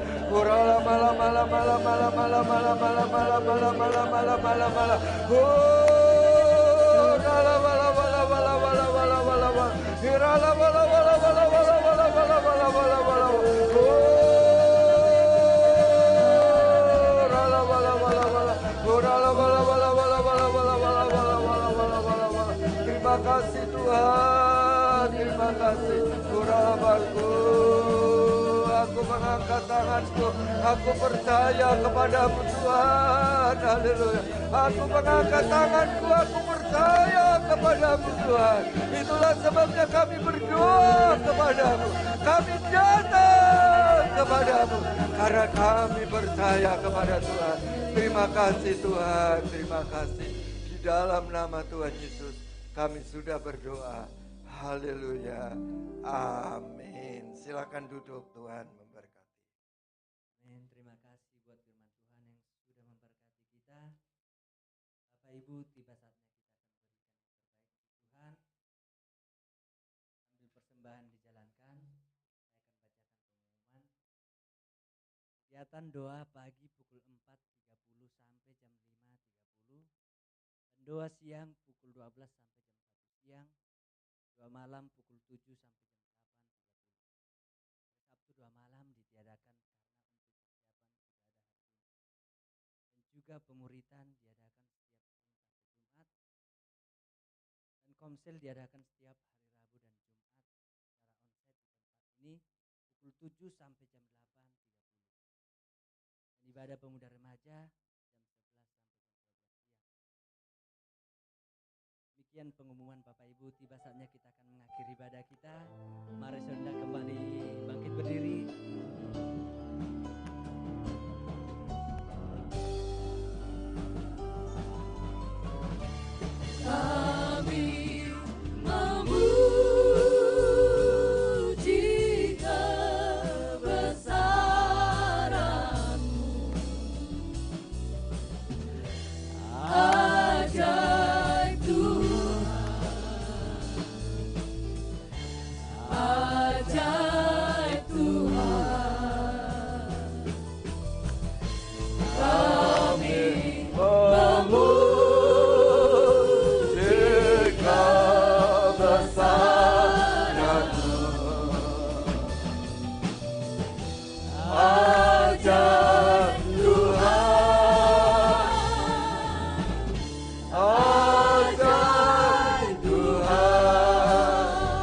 Terima kasih Tuhan, terima kasih. Aku mengangkat tanganku, aku percaya kepadamu Tuhan, haleluya. Aku mengangkat tanganku, aku percaya kepadamu Tuhan. Itulah sebabnya kami berdoa kepadamu, kami datang kepadamu, karena kami percaya kepada Tuhan. Terima kasih Tuhan, terima kasih. Di dalam nama Tuhan Yesus kami sudah berdoa. Haleluya. Amin. Silakan duduk, Tuhan memberkati. Amin. Terima kasih buat firman Tuhan yang sudah memberkati kita. Bapak Ibu, tiba saatnya kita akan berikan yang terbaik untuk Tuhan. Ambil persembahan dijalankan. Saya akan bacakan pengumuman. Kegiatan doa pagi pukul 4.30 sampai jam 5.30. Dan doa siang pukul 12 sampai jam 1 siang. siang, 2 malam pukul 7 sampai jam 8.30. Sabtu 2 malam ditiadakan karena untuk persiapan ibadah hari ini. Dan juga pemuritan diadakan setiap Senin sampai Jumat. Dan komsel diadakan setiap hari Rabu dan Jumat secara onsite di tempat ini pukul 7 sampai jam 8.30. Dan ibadah pemuda remaja jam 11 sampai jam 12 siang. Demikian pengumuman Bapak Ibu, tiba saatnya kita akan mengakhiri ibadah kita. Mari saudara kembali bangkit berdiri. Kami memuji kebesaran-Mu, ajaib Tuhan, ajaib Tuhan. Kami memuji kebesaran-Mu, ajaib Tuhan, ajaib Tuhan,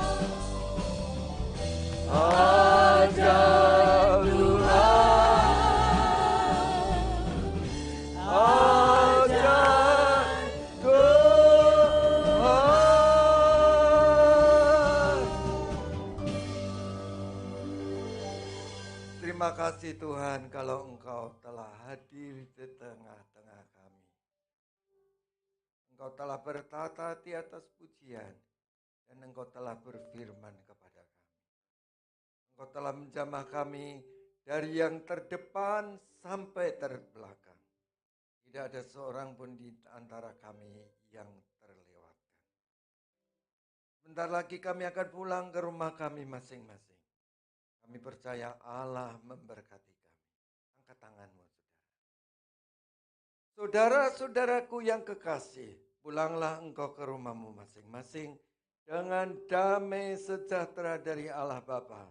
ajaib Tuhan, ajaib Tuhan. Terima kasih Tuhan kalau Engkau telah hadir di tengah-tengah kami. Engkau telah bertata di atas pujian dan Engkau telah berfirman kepada kami. Engkau telah menjamah kami dari yang terdepan sampai terbelakang. Tidak ada seorang pun di antara kami yang terlewatkan. Sebentar lagi kami akan pulang ke rumah kami masing-masing. Kami percaya Allah memberkati kami. Angkat tanganmu, saudara. Saudara-saudaraku yang kekasih, pulanglah engkau ke rumahmu masing-masing dengan damai sejahtera dari Allah Bapa,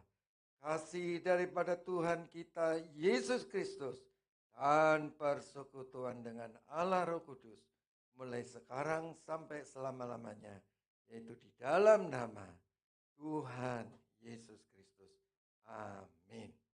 kasih daripada Tuhan kita Yesus Kristus, dan persekutuan dengan Allah Roh Kudus, mulai sekarang sampai selama-lamanya, yaitu di dalam nama Tuhan Yesus Kristus. Amin.